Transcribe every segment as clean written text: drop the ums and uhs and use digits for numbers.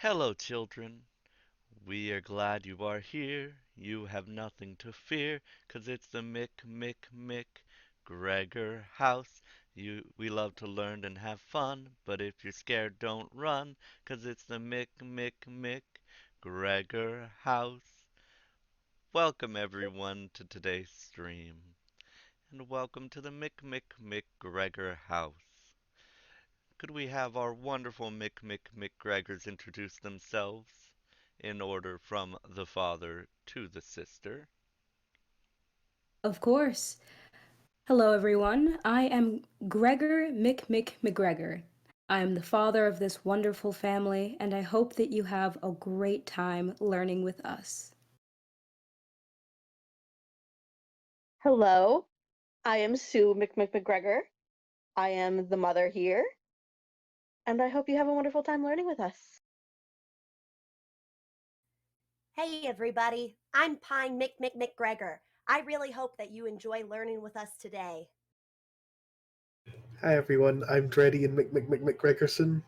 Hello, children. We are glad you are here. You have nothing to fear, 'cause it's the McMcmcGregor House. We love to learn and have fun, but if you're scared, don't run, 'cause it's the McMcmcGregor House. Welcome, everyone, to today's stream, and welcome to the McMcmcGregor House. Could we have our wonderful McMcmcGregors introduce themselves in order from the father to the sister? Of course. Hello, everyone. I am Gregor McMcmcGregor. I am the father of this wonderful family, and I hope that you have a great time learning with us. Hello, I am Sue McMcmcGregor. I am the mother here, and I hope you have a wonderful time learning with us. Hey, everybody. I'm Pine McMcMcGregor. I really hope that you enjoy learning with us today. Hi everyone, I'm Dreddy and McGregorson,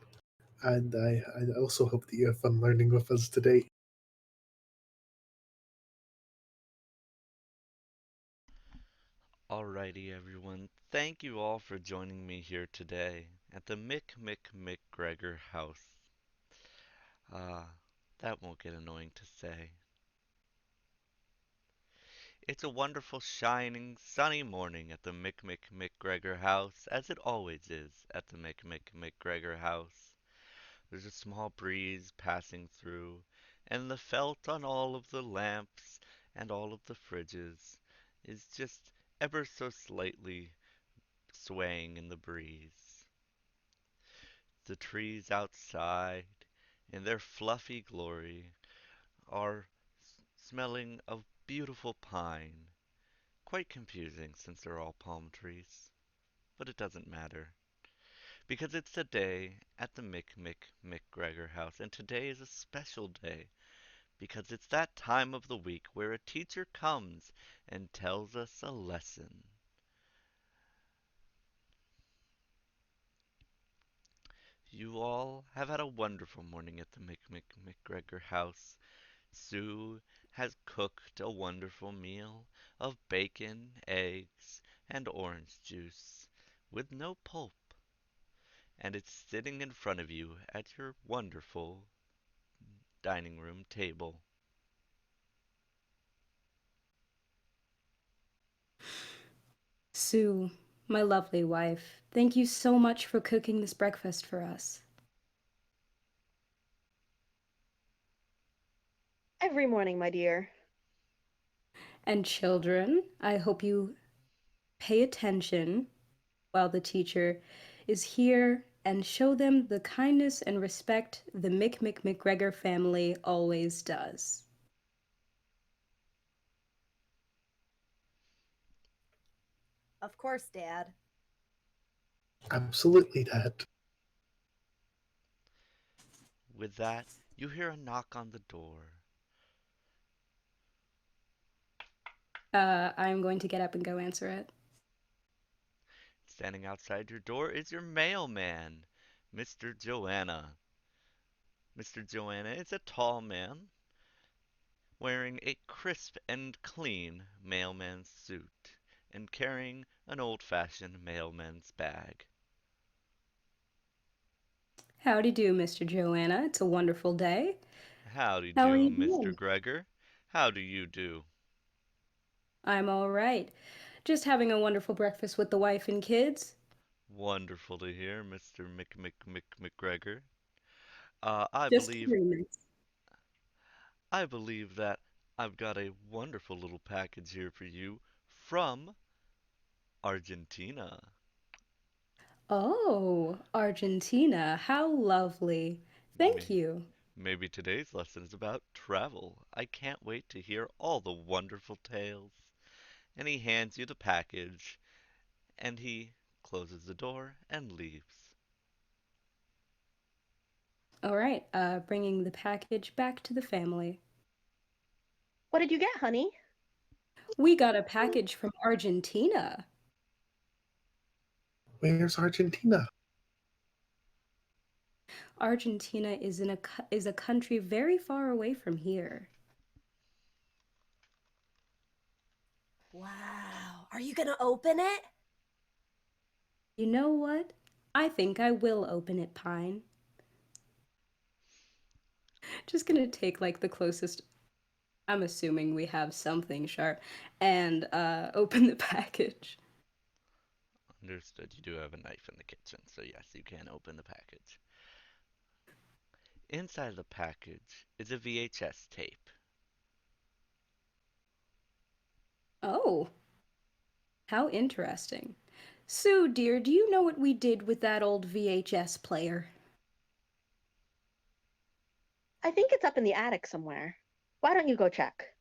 and I also hope that you have fun learning with us today. Alrighty, everyone. Thank you all for joining me here today at the McMcmcGregor House. Ah, that won't get annoying to say. It's a wonderful, shining, sunny morning at the McMcmcGregor House, as it always is at the McMcmcGregor House. There's a small breeze passing through, and the felt on all of the lamps and all of the fridges is just ever so slightly swaying in the breeze. The trees outside, in their fluffy glory, are smelling of beautiful pine. Quite confusing since they're all palm trees, but it doesn't matter. Because it's a day at the McMcmcGregor house, and today is a special day because it's that time of the week where a teacher comes and tells us a lesson. You all have had a wonderful morning at the McMcmcGregor house. Sue has cooked a wonderful meal of bacon, eggs, and orange juice with no pulp, and it's sitting in front of you at your wonderful dining room table. Sue, my lovely wife, thank you so much for cooking this breakfast for us. Every morning, my dear. And children, I hope you pay attention while the teacher is here and show them the kindness and respect the McMcMcGregor family always does. Of course, Dad. Absolutely, Dad. With that, you hear a knock on the door. I'm going to get up and go answer it. Standing outside your door is your mailman, Mr. Joanna. Mr. Joanna is a tall man wearing a crisp and clean mailman's suit and carrying an old-fashioned mailman's bag. Howdy do, Mr. Joanna. It's a wonderful day. Howdy How are do, you Mr. doing? Gregor. How do you do? I'm all right. Just having a wonderful breakfast with the wife and kids. Wonderful to hear, Mr. McGregor. Uh, I Just believe very nice. I believe that I've got a wonderful little package here for you from Argentina. Oh, Argentina. How lovely. Thank May- you. Maybe today's lesson is about travel. I can't wait to hear all the wonderful tales. And he hands you the package, and he closes the door and leaves. All right, bringing the package back to the family. What did you get, honey? We got a package from Argentina. Where's Argentina? Argentina is a country very far away from here. Wow. Are you going to open it? You know what? I think I will open it, Pine. Just gonna take like the closest. I'm assuming we have something sharp, and open the package. Understood. You do have a knife in the kitchen, so yes, you can open the package. Inside the package is a VHS tape. Oh, how interesting. Sue, dear, do you know what we did with that old VHS player? I think it's up in the attic somewhere. Why don't you go check?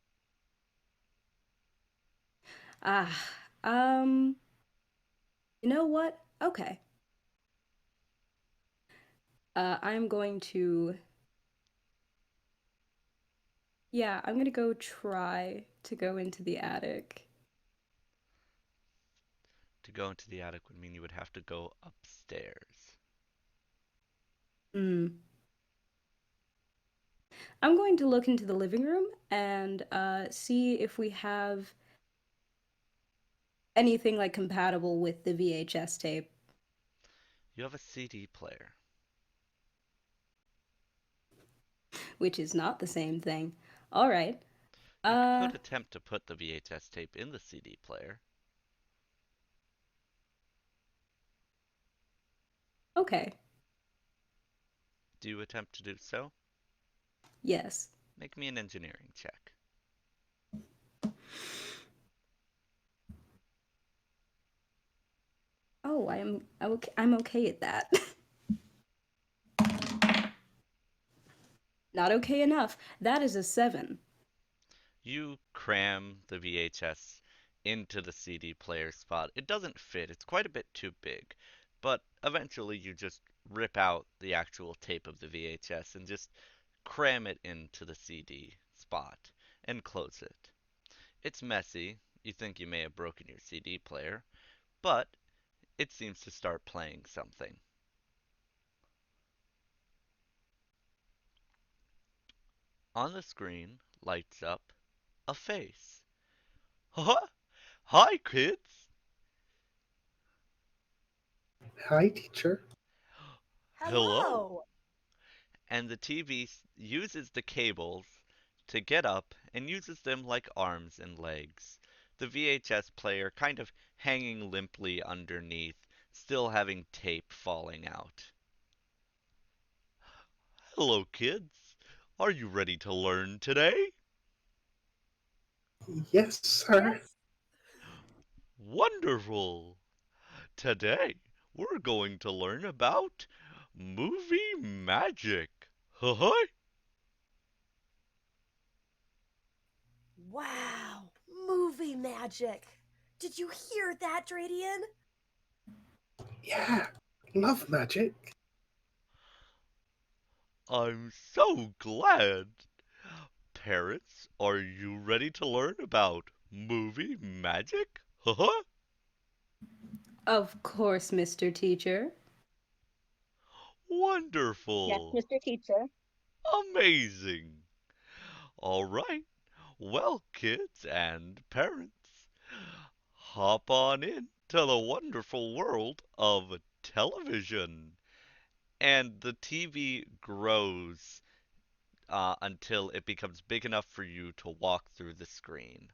Ah, um, you know what? Okay. I'm going to. Yeah, I'm gonna go try to go into the attic. To go into the attic would mean you would have to go upstairs. Hmm. I'm going to look into the living room and see if we have anything like compatible with the VHS tape, You have a CD player. which is not the same thing. All right. You Uh, could attempt to put the VHS tape in the CD player. okay. Do you attempt to do so? Yes. Make me an engineering check. Oh, I'm okay at that. Not okay enough. That is a 7. You cram the VHS into the CD player spot. It doesn't fit, it's quite a bit too big. But eventually you just rip out the actual tape of the VHS and just cram it into the CD spot and close it. It's messy. You think you may have broken your CD player, but it seems to start playing something. On the screen lights up a face. Huh? Hi, kids! Hi, teacher. Hello! Hello. And the TV uses the cables to get up and uses them like arms and legs. The VHS player kind of hanging limply underneath, still having tape falling out. Hello, kids! Are you ready to learn today? Yes, sir. Yes. Wonderful! Today we're going to learn about movie magic. Huh? Wow. Movie magic. Did you hear that, Dradian? Yeah, love magic. I'm so glad. Parents, are you ready to learn about movie magic? Huh? Of course, Mr. Teacher. Yes, Wonderful. Mr. Teacher. Amazing. All right. Well, kids and parents, hop on in to the wonderful world of television. And the TV grows until it becomes big enough for you to walk through the screen.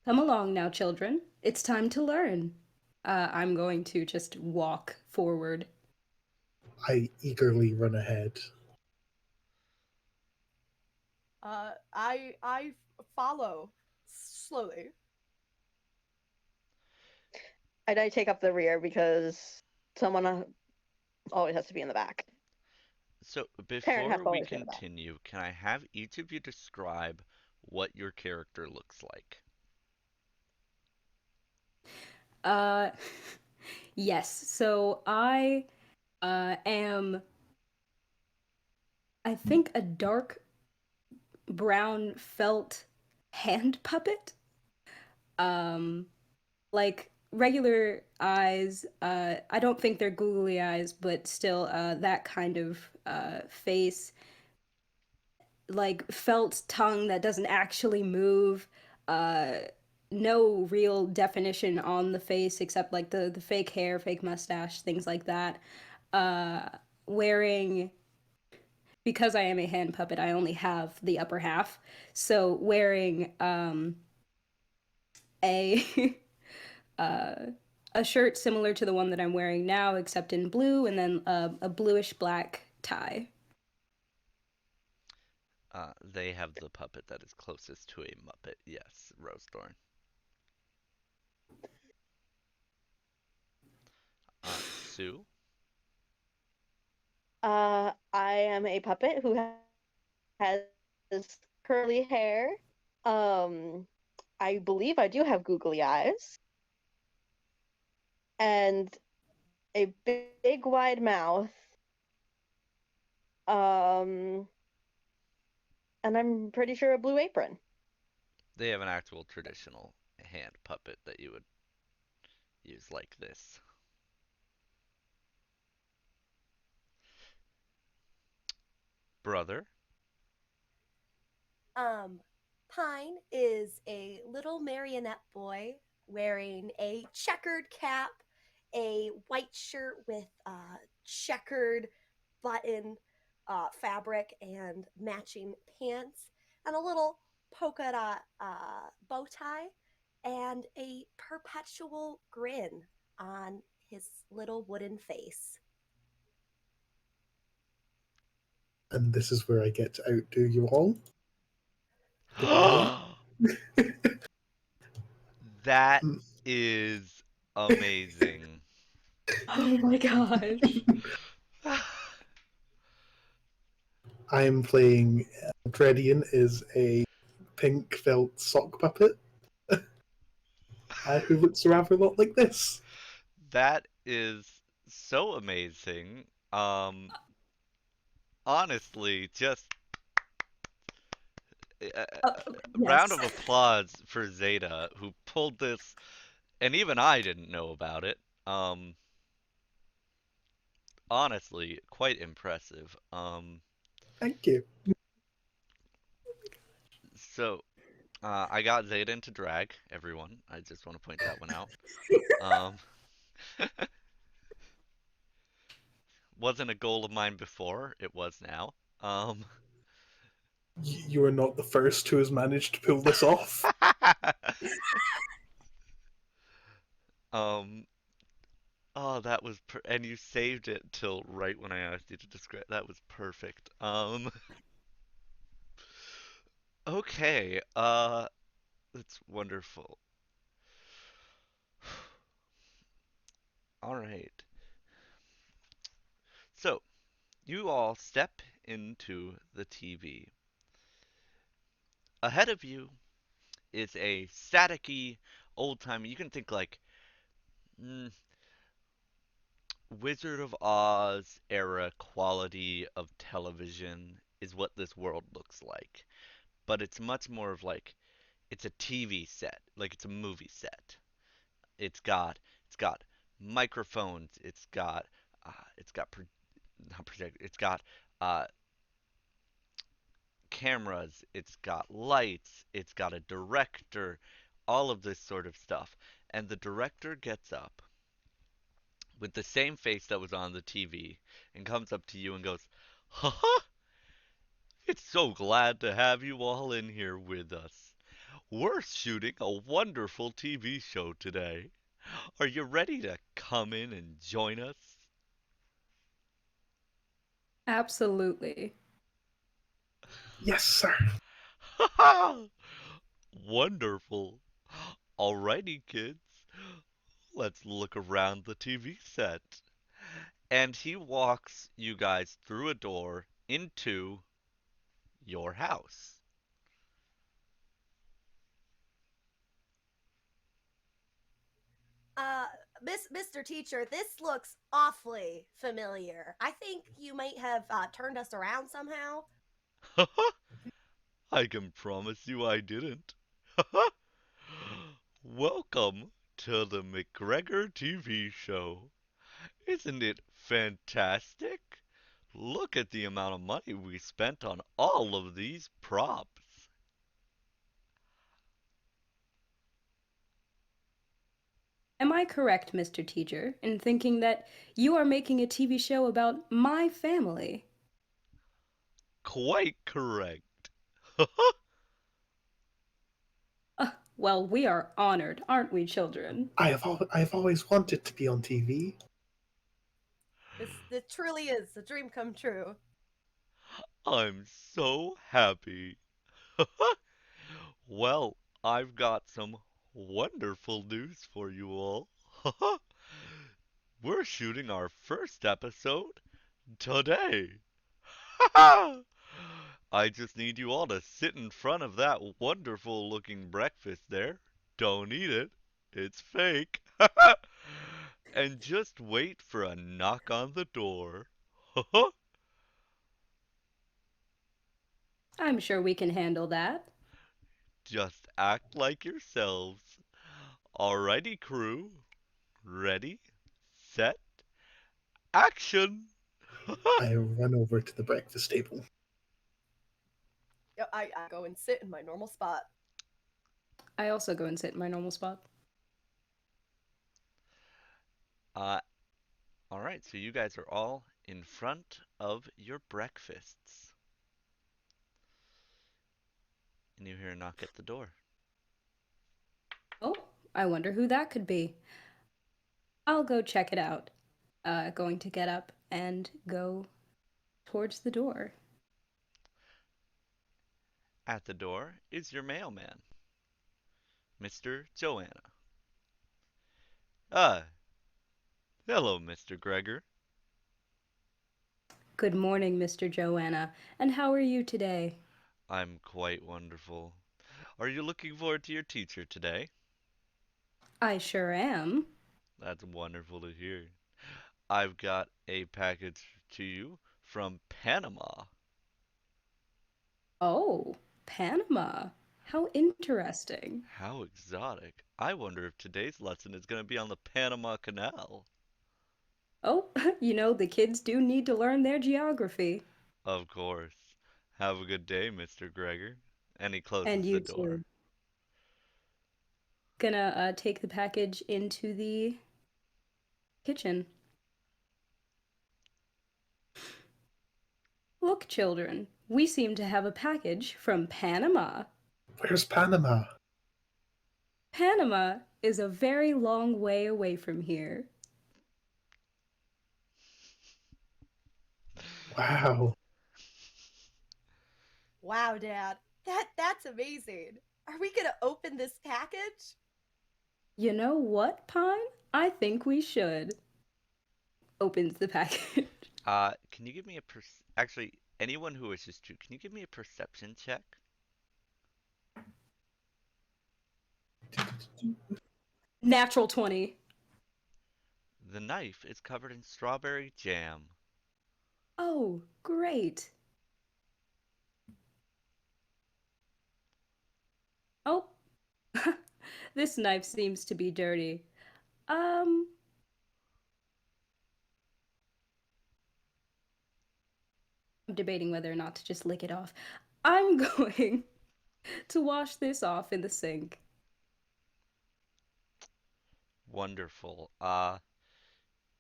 Come along now, children. It's time to learn. I'm going to just walk forward. I eagerly run ahead. I follow slowly. And I take up the rear because someone always has to be in the back. So, Parent has before to we always be in the back. continue, can I have each of you describe what your character looks like? Uh, yes. So I am, I think, a dark brown felt hand puppet. Um, like regular eyes. I don't think they're googly eyes, but still, that kind of face, like felt tongue that doesn't actually move. Uh, no real definition on the face except like the fake hair, fake mustache, things like that. Uh, wearing, because I am a hand puppet, I only have the upper half. So wearing a uh, a shirt similar to the one that I'm wearing now, except in blue, and then a bluish black tie. They have the puppet that is closest to a Muppet. Yes, Rosethorn. Sue. I am a puppet who has curly hair. Um, I believe I do have googly eyes and a big wide mouth. Um, and I'm pretty sure a blue apron. They have an actual traditional hand puppet that you would use like this. Brother. Um, Pine is a little marionette boy wearing a checkered cap, a white shirt with checkered button fabric and matching pants, and a little polka dot bow tie, and a perpetual grin on his little wooden face. And this is where I get to outdo you all. Goodbye. That is amazing. Oh my gosh. I am playing Dredian is a pink felt sock puppet who looks rather a lot like this. That is so amazing. Honestly, just Oh, a round yes. of applause for Zeta, who pulled this, and even I didn't know about it. Honestly, quite impressive. Thank you. So, I got Zeta into drag, everyone. I just want to point that one out. Um, wasn't a goal of mine before, it was now. You are not the first who has managed to pull this off. um, oh, that was and you saved it till right when I asked you to describe. That was perfect. Okay, that's wonderful. All right. So, you all step into the TV. Ahead of you is a staticky, old-timey. You can think like mm, Wizard of Oz era quality of television is what this world looks like. But it's much more of like it's a TV set, like it's a movie set. It's got it's got microphones. It's got not project. It's got uh, cameras. It's got lights. It's got a director. All of this sort of stuff. And the director gets up with the same face that was on the TV and comes up to you and goes, "Haha! It's so glad to have you all in here with us. We're shooting a wonderful TV show today. Are you ready to come in and join us?" Absolutely. Yes, sir. Ha ha! Wonderful. Alrighty, kids. Let's look around the TV set. And he walks you guys through a door into your house. Uh, Mr. Teacher, this looks awfully familiar. I think you might have turned us around somehow. I can promise you I didn't. Welcome to the McGregor TV show. Isn't it fantastic? Look at the amount of money we spent on all of these props. Am I correct, Mr. Teacher, in thinking that you are making a TV show about my family? Quite correct. Well, we are honored, aren't we, children? I have always wanted to be on TV. This truly is a dream come true. I'm so happy. Well, I've got some wonderful news for you all. We're shooting our first episode today. I just need you all to sit in front of that wonderful looking breakfast there. Don't eat it. It's fake. And just wait for a knock on the door. I'm sure we can handle that. Just act like yourselves. Alrighty, crew. Ready, set, action! I run over to the breakfast table. Yeah, I go and sit in my normal spot. I also go and sit in my normal spot. uh, Alright, so you guys are all in front of your breakfasts. And you hear a knock at the door. Oh, I wonder who that could be. I'll go check it out. Going to get up and go towards the door. At the door is your mailman, Mr. Joanna. Ah, hello, Mr. Gregor. Good morning, Mr. Joanna. And how are you today? I'm quite wonderful. Are you looking forward to your teacher today? I sure am. That's wonderful to hear. I've got a package to you from Panama. Oh, Panama. How interesting. How exotic. I wonder if today's lesson is going to be on the Panama Canal. Oh, the kids do need to learn their geography. Of course. Have a good day, Mr. Gregor. And he And closes the you door. too. Gonna take the package into the kitchen. Look, children, we seem to have a package from Panama. Where's Panama? Panama is a very long way away from here. Wow. Wow, Dad. That's amazing. Are we gonna open this package? You know what, Pine? I think we should. Opens the package. Can you give me actually, anyone who wishes to, can you give me a perception check? Natural 20. The knife is covered in strawberry jam. Oh, great. Oh, this knife seems to be dirty. Um, I'm debating whether or not to just lick it off. I'm going to wash this off in the sink. Wonderful.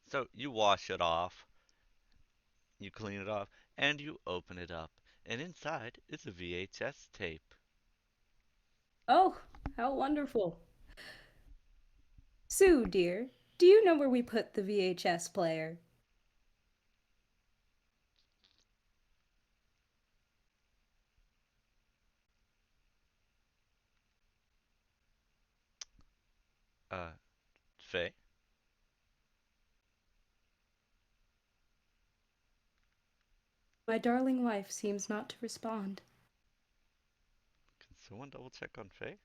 So you wash it off, you clean it off, and you open it up. And inside is a VHS tape. Oh, how wonderful. Sue, dear, do you know where we put the VHS player? Uh, Faye? My darling wife seems not to respond. Can someone double check on Faye?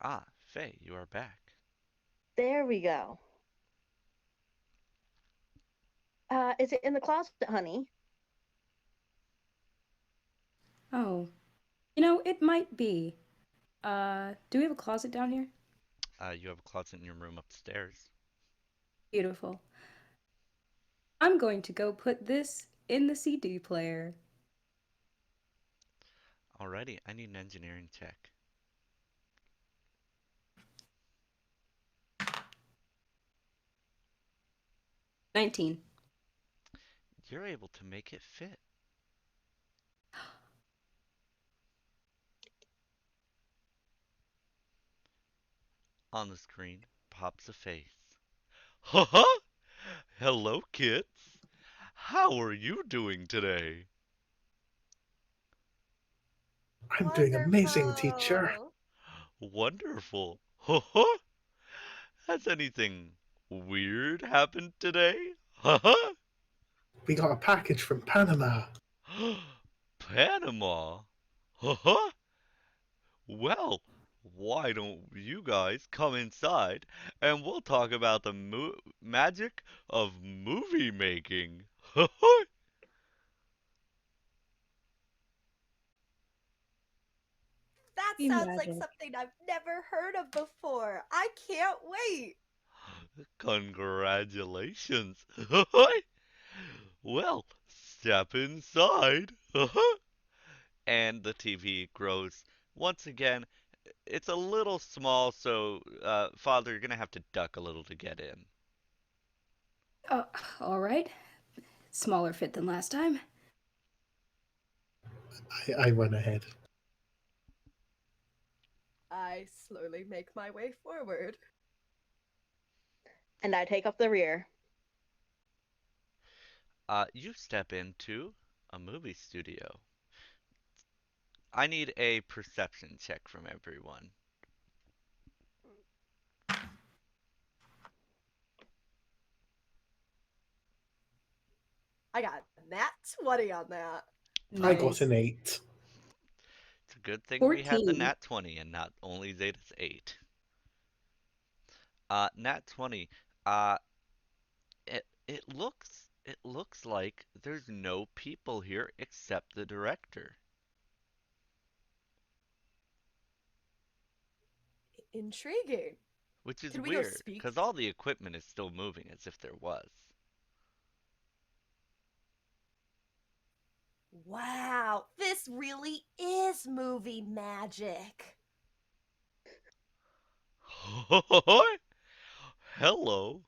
Ah, Faye, you are back. There we go. Is it in the closet, honey? Oh, it might be. Do we have a closet down here? You have a closet in your room upstairs. Beautiful. I'm going to go put this in the CD player. Alrighty, I need an engineering check. 19. You're able to make it fit. On the screen pops a face. Haha! Hello, kids. How are you doing today? I'm doing amazing, teacher. Wonderful. Wonderful. Haha! Has anything weird happened today? Haha! We got a package from Panama. Panama? Haha! Well, why don't you guys come inside and we'll talk about the magic of movie making? That Be sounds like magic. something I've never heard of before. I can't wait. Congratulations. Well, step inside. And the TV grows. Once again, it's a little small, so, Father, you're gonna have to duck a little to get in. Oh, all right. Smaller fit than last time. I went ahead. I slowly make my way forward. And I take up the rear. You step into a movie studio. I need a perception check from everyone. I got nat 20 on that. I got Nice. an 8. It's a good thing we had the 14. nat 20 and not only Zeta's 8. Nat 20. Uh, it looks like there's no people here except the director, Intriguing. which is Can we go weird speak? because all the equipment is still moving as if there was. Wow, this really is movie magic. Hello,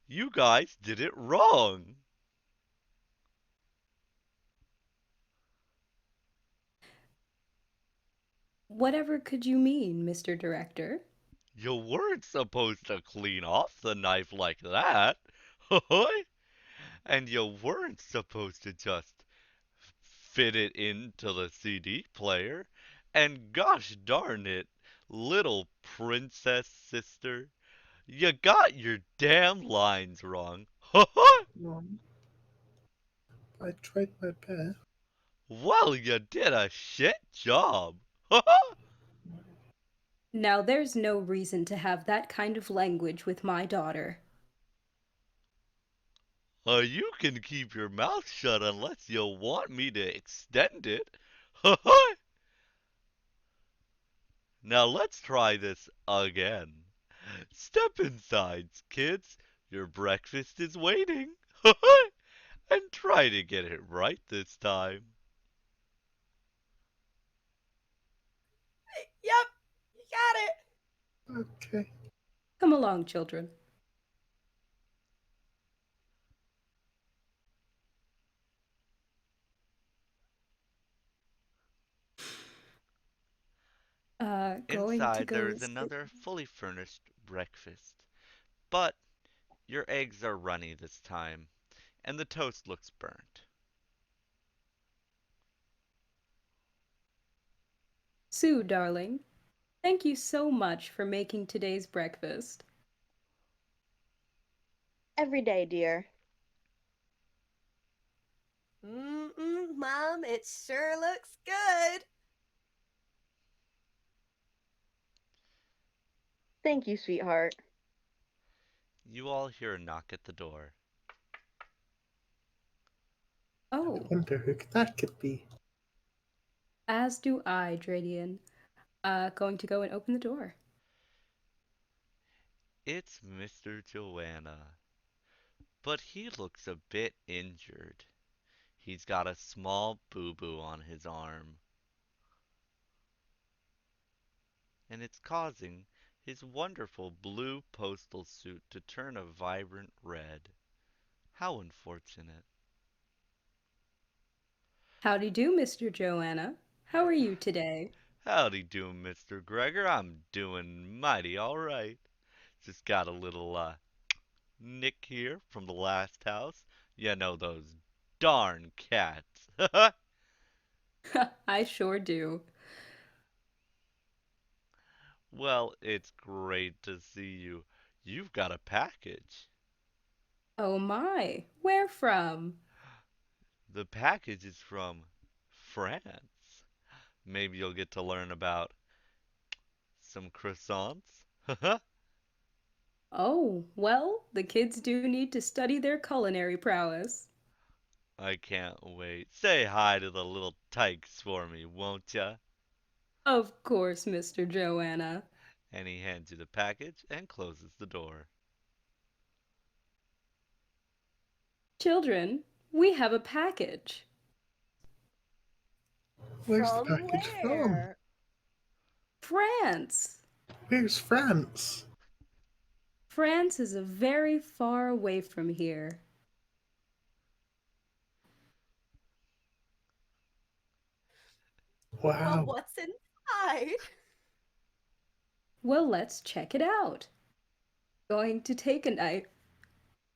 you guys did it wrong. Whatever could you mean, Mr. Director? You weren't supposed to clean off the knife like that. And you weren't supposed to just fit it into the CD player. And gosh darn it, little princess sister, you got your damn lines wrong. I tried my best. Well, you did a shit job. Now, there's no reason to have that kind of language with my daughter. You can keep your mouth shut unless you want me to extend it. Now let's try this again. Step inside, kids. Your breakfast is waiting. And try to get it right this time. Yep, you got it. Okay. Come along, children. Going to Inside there go is sit. another fully furnished breakfast. But your eggs are runny this time, and the toast looks burnt. Sue, darling, thank you so much for making today's breakfast. Every day, dear. Mom, it sure looks good. Thank you, sweetheart. You all hear a knock at the door. I Oh, wonder who that could be. as do I, Dradian. Going to go and open the door. It's Mr. Joanna, but he looks a bit injured. He's got a small boo-boo on his arm, and it's causing his wonderful blue postal suit to turn a vibrant red. How unfortunate. Howdy do, Mr. Joanna. How are you today? Howdy do, Mr. Gregor. I'm doing mighty all right. Just got a little nick here from the last house. You know those darn cats. I sure do. Well, it's great to see you. You've got a package. Oh my, where from? The package is from France. Maybe you'll get to learn about some croissants. Oh, well, the kids do need to study their culinary prowess. I can't wait. Say hi to the little tykes for me, won't ya? Of course, Mr. Joanna. And he hands you the package and closes the door. Children, we have a package. Where's the From package from? where? France! Where's France? France is a very far away from here. Well, Wow. what's inside? Well, let's check it out. Going to take a knife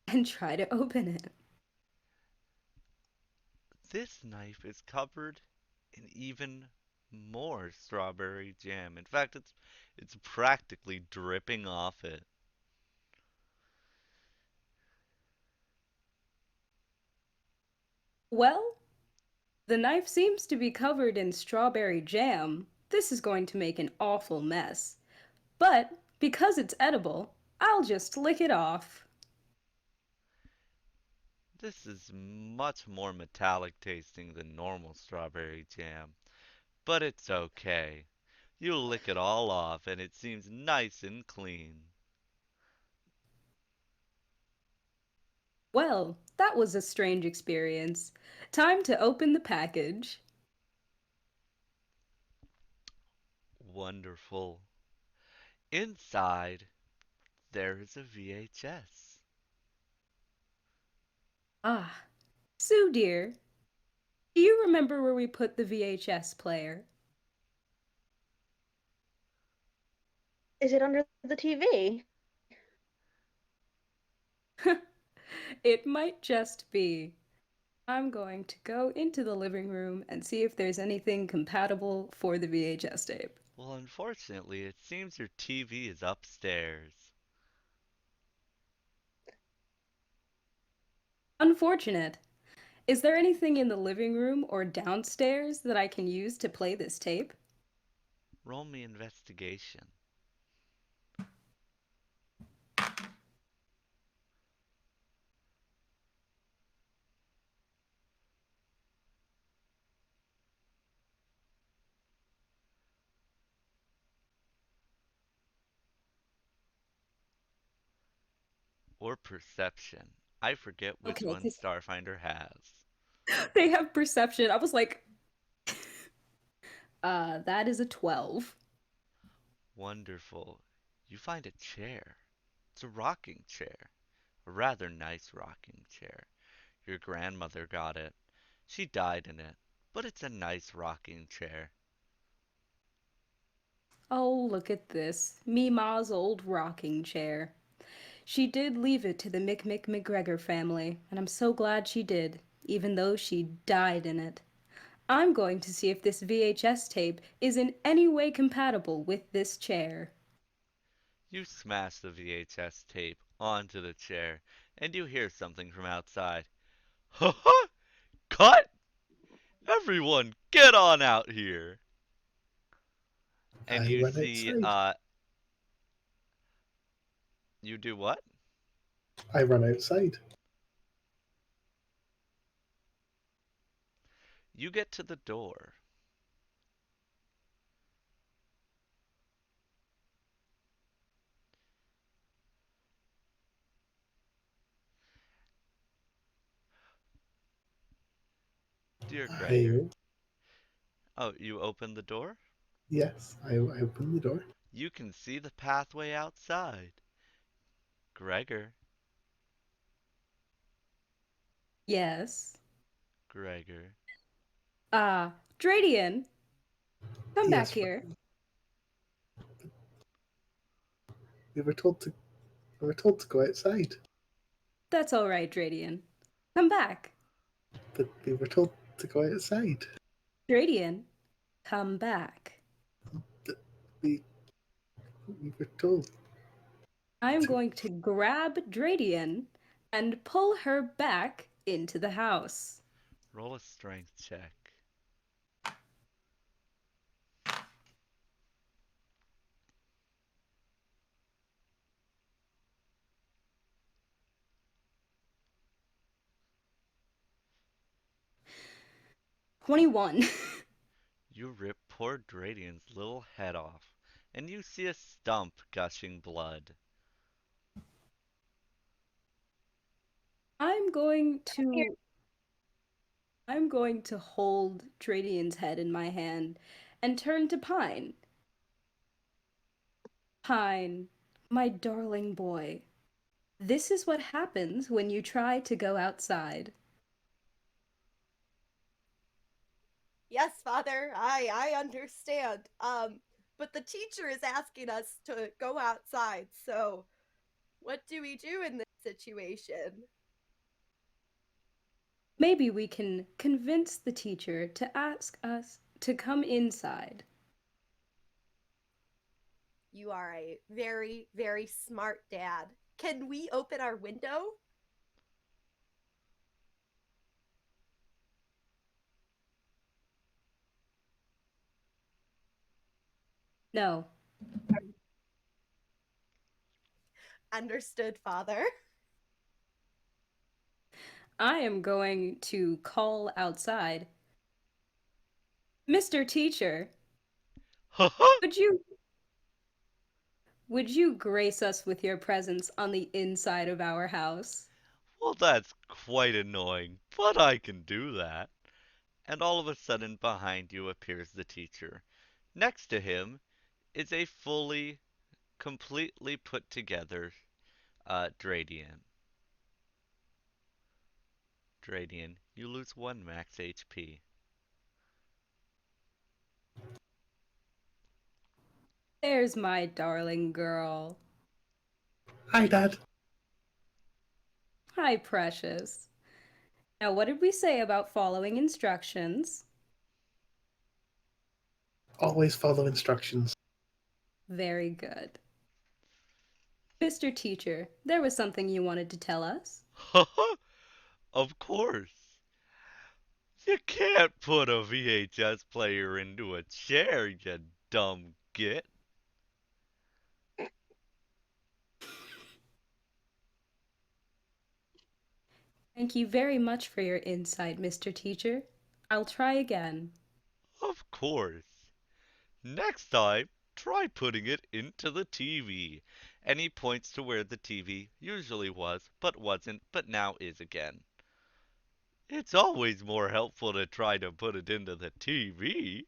and try to open it. This knife is covered in even more strawberry jam. In fact, it's practically dripping off it. Well, the knife seems to be covered in strawberry jam. This is going to make an awful mess. But because it's edible, I'll just lick it off. This is much more metallic tasting than normal strawberry jam, but it's okay. You lick it all off and it seems nice and clean. Well, that was a strange experience. Time to open the package. Wonderful. Inside, there is a VHS. Ah, Sue dear, do you remember where we put the VHS player? Is it under the TV? It might just be. I'm going to go into the living room and see if there's anything compatible for the VHS tape. Well, unfortunately, it seems your TV is upstairs. Unfortunate. Is there anything in the living room or downstairs that I can use to play this tape? Roll me investigation. Or perception. I forget which Okay, one 'cause Starfinder has. they have perception. I was like, that is a 12. Wonderful. You find a chair. It's a rocking chair. A rather nice rocking chair. Your grandmother got it. She died in it. But it's a nice rocking chair. Oh, look at this. Meemaw's old rocking chair. She did leave it to the McMcmcGregor family, and I'm so glad she did, even though she died in it. I'm going to see if this VHS tape is in any way compatible with this chair. You smash the VHS tape onto the chair, and you hear something from outside. Ha ha! Cut! Everyone, get on out here! And I you went see outside. You do what? I run outside. You get to the door. Dear Gregor. I Oh, you open the door? yes, I open the door. You can see the pathway outside. Gregor, Yes. Gregor. Dradian, come back Yes, here. we were told to go outside, That's all right, Dradian. Come back. but we were told to go outside. Dradian, come back. But we were told I'm to. going to grab Dradian and pull her back into the house. Roll a strength check. 21. You rip poor Dradian's little head off, and you see a stump gushing blood. I'm going to I'm going to hold Dradian's head in my hand and turn to Pine. Pine, my darling boy. This is what happens when you try to go outside. Yes, Father, I understand. But the teacher is asking us to go outside, so what do we do in this situation? Maybe we can convince the teacher to ask us to come inside. You are a very, very smart dad. Can we open our window? No, Understood, Father. I am going to call outside. Mr. Teacher, Ha ha! would you grace us with your presence on the inside of our house? Well, that's quite annoying, but I can do that. And all of a sudden, behind you appears the teacher. Next to him is a fully, completely put together Dradian. Dradian, you lose 1 max HP. There's my darling girl. Hi, Dad. Hi, precious. Now, what did we say about following instructions? Always follow instructions. Very good. Mr. Teacher, there was something you wanted to tell us? Ha ha! Of course. You can't put a VHS player into a chair, you dumb git. Thank you very much for your insight, Mr. Teacher. I'll try again. Of course. Next time, try putting it into the TV. And he points to where the TV usually was, but wasn't, but now is again. It's always more helpful to try to put it into the TV.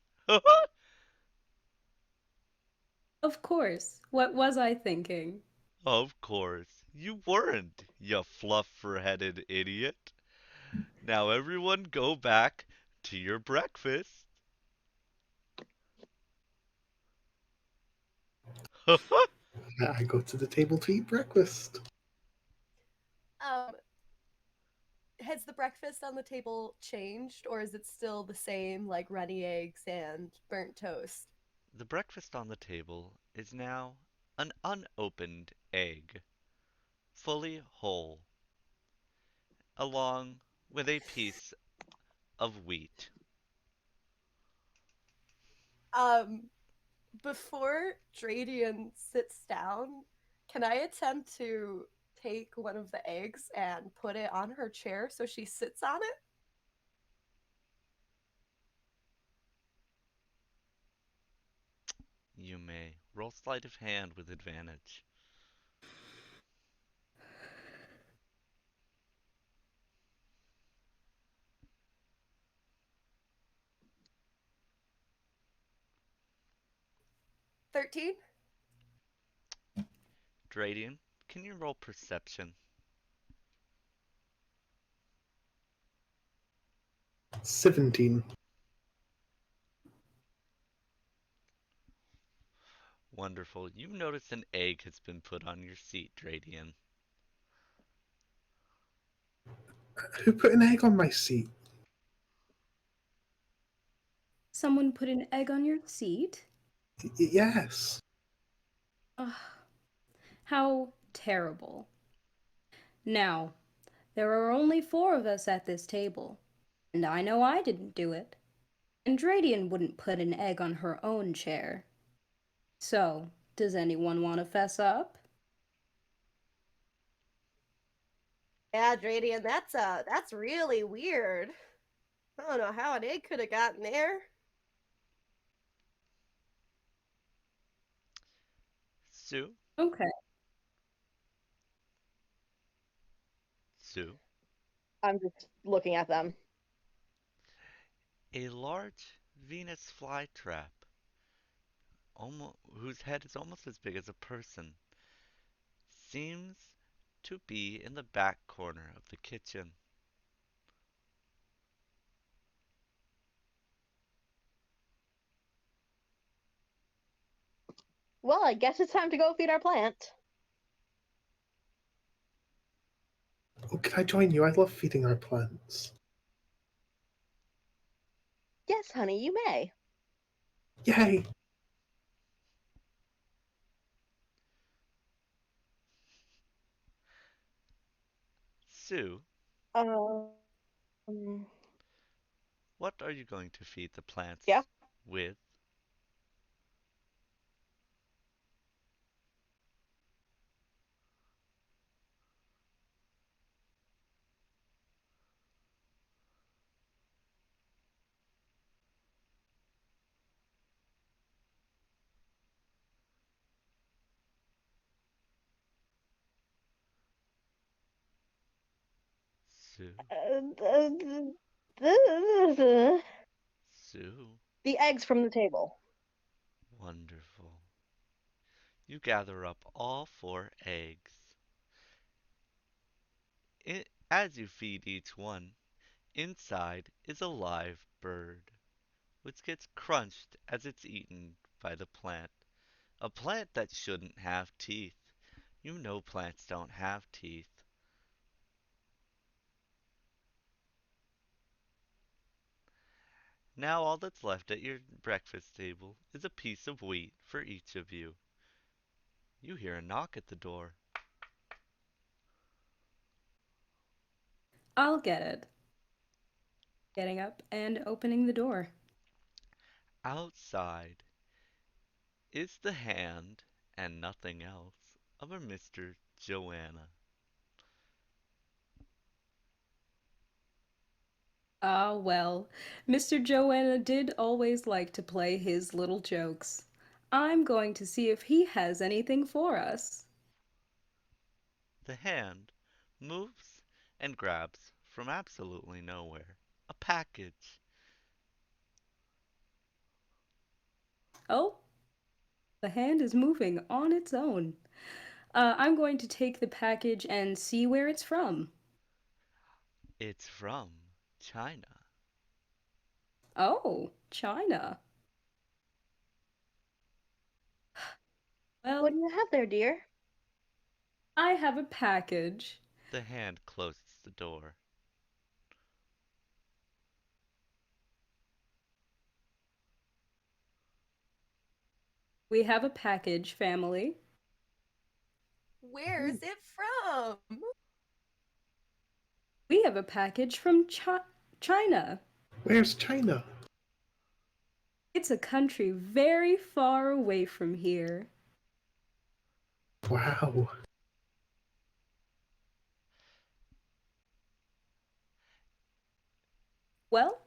Of course. What was I thinking? Of course, you weren't, you fluffer-headed idiot. Now everyone go back to your breakfast. I go to the table to eat breakfast. Um, has the breakfast on the table changed, or is it still the same, like runny eggs and burnt toast? The breakfast on the table is now an unopened egg, fully whole, along with a piece of wheat. Um, Before Dradian sits down, Can I attempt to take one of the eggs and put it on her chair so she sits on it? You may. Roll sleight of hand with advantage. 13? Dradian, can you roll perception? 17. Wonderful. You notice an egg has been put on your seat, Dradian. Who put an egg on my seat? Someone put an egg on your seat? Yes. Ugh, how terrible. Now, there are only four of us at this table, and I know I didn't do it. And Dradian wouldn't put an egg on her own chair. So, does anyone want to fess up? Yeah, Dradian, that's really weird. I don't know how an egg could have gotten there. Sue? Okay. Sue? I'm just looking at them. A large Venus flytrap, whose head is almost as big as a person, seems to be in the back corner of the kitchen. Well, I guess it's time to go feed our plant. Oh, can I join you? I love feeding our plants. Yes, honey, you may. Yay! Sue, Um, what are you going to feed the plants yeah. with? Sue, The Sue, eggs from the table. wonderful. You gather up all four eggs. As you feed each one, inside is a live bird, which gets crunched as it's eaten by the plant. A plant that shouldn't have teeth. You know plants don't have teeth. Now all that's left at your breakfast table is a piece of wheat for each of you. You hear a knock at the door. I'll get it. Getting up and opening the door. Outside is the hand, and nothing else, of a Mr. Joanna. Ah, well, Mr. Joanna did always like to play his little jokes. I'm going to see if he has anything for us. The hand moves and grabs from absolutely nowhere a package. Oh, the hand is moving on its own. I'm going to take the package and see where it's from. It's from China. Oh, China. What Well, do you have there, dear? I have a package. The hand closes the door. We have a package, family. Where's it from? We have a package from China. Where's China? It's a country very far away from here. Wow. Well,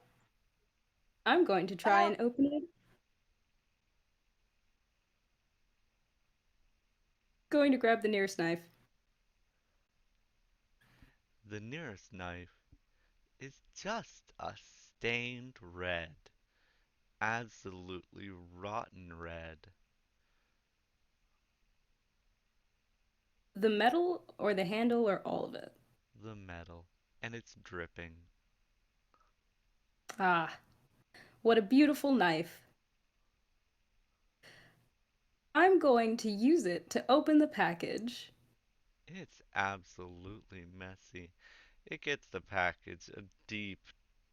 I'm going to try Uh, and open it. Going to grab the nearest knife. The nearest knife is just a stained red. Absolutely rotten red. The metal or the handle or all of it? The metal. And it's dripping. Ah, what a beautiful knife. I'm going to use it to open the package. It's absolutely messy. It gets the package a deep,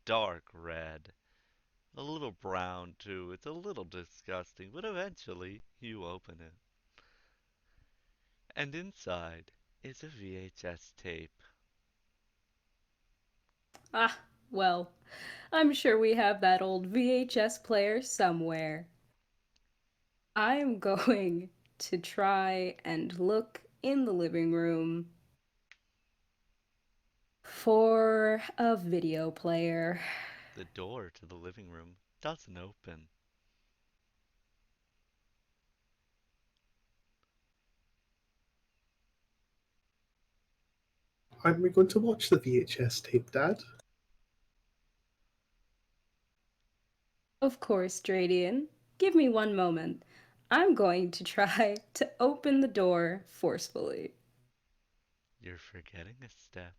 dark red. A little brown, too. It's a little disgusting, but eventually you open it. And inside is a VHS tape. Ah, well, I'm sure we have that old VHS player somewhere. I'm going to try and look in the living room for a video player. The door to the living room doesn't open. Aren't we going to watch the VHS tape, Dad? Of course, Dradian. Give me one moment. I'm going to try to open the door forcefully. You're forgetting a step.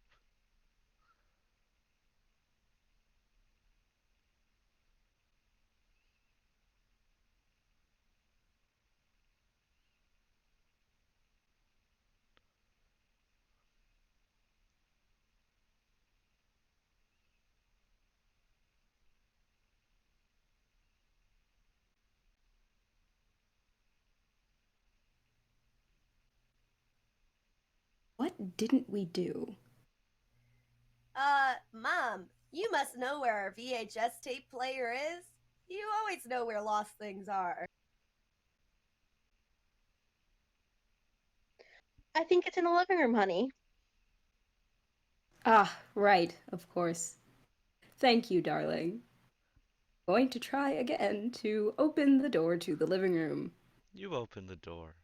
What didn't we do? Mom, you must know where our VHS tape player is. You always know where lost things are. I think it's in the living room, honey. Ah, right, of course. Thank you, darling. Going to try again to open the door to the living room. You open the door.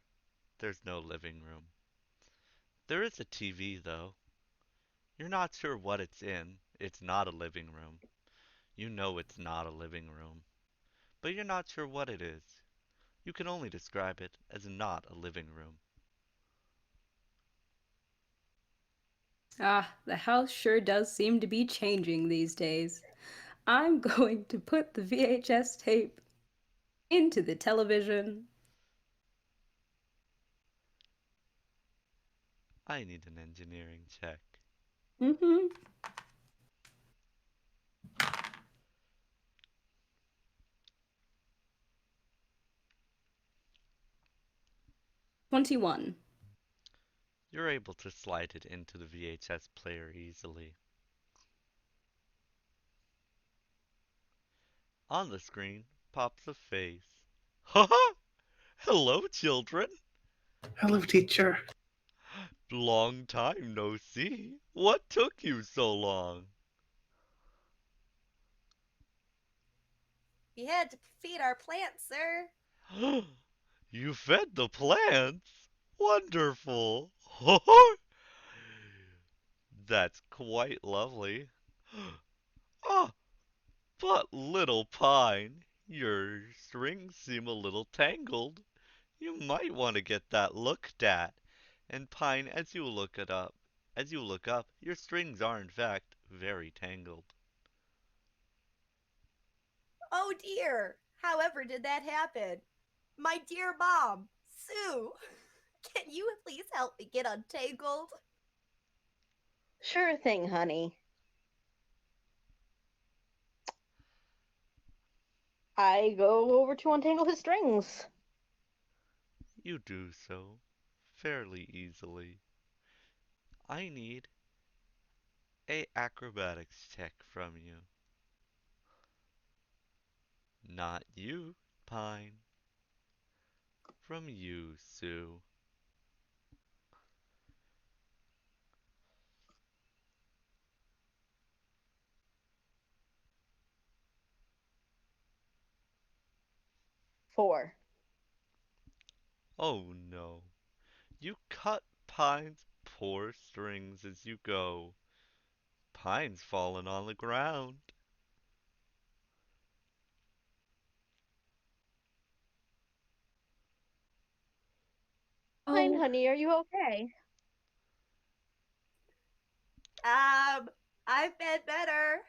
There's no living room. There is a TV, though. You're not sure what it's in. It's not a living room. You know it's not a living room. But you're not sure what it is. You can only describe it as not a living room. Ah, the house sure does seem to be changing these days. I'm going to put the VHS tape into the television. I need an engineering check. Mm-hmm. 21. You're able to slide it into the VHS player easily. On the screen pops a face. Ha ha! Hello, children! Hello, teacher. Long time no see. What took you so long? We had to feed our plants, sir. You fed the plants? Wonderful! That's quite lovely. Ah, but little Pine, your strings seem a little tangled. You might want to get that looked at. And Pine, as you look up, your strings are in fact very tangled. Oh dear. However did that happen? My dear mom, Sue, can you please help me get untangled? Sure thing, honey. I go over to untangle his strings. You do so fairly easily. I need a acrobatics check from you. Not you, Pine. From you, Sue. 4. Oh no. You cut Pine's poor strings as you go. Pine's fallen on the ground. Fine, Oh, honey, are you okay? Um, I've been better.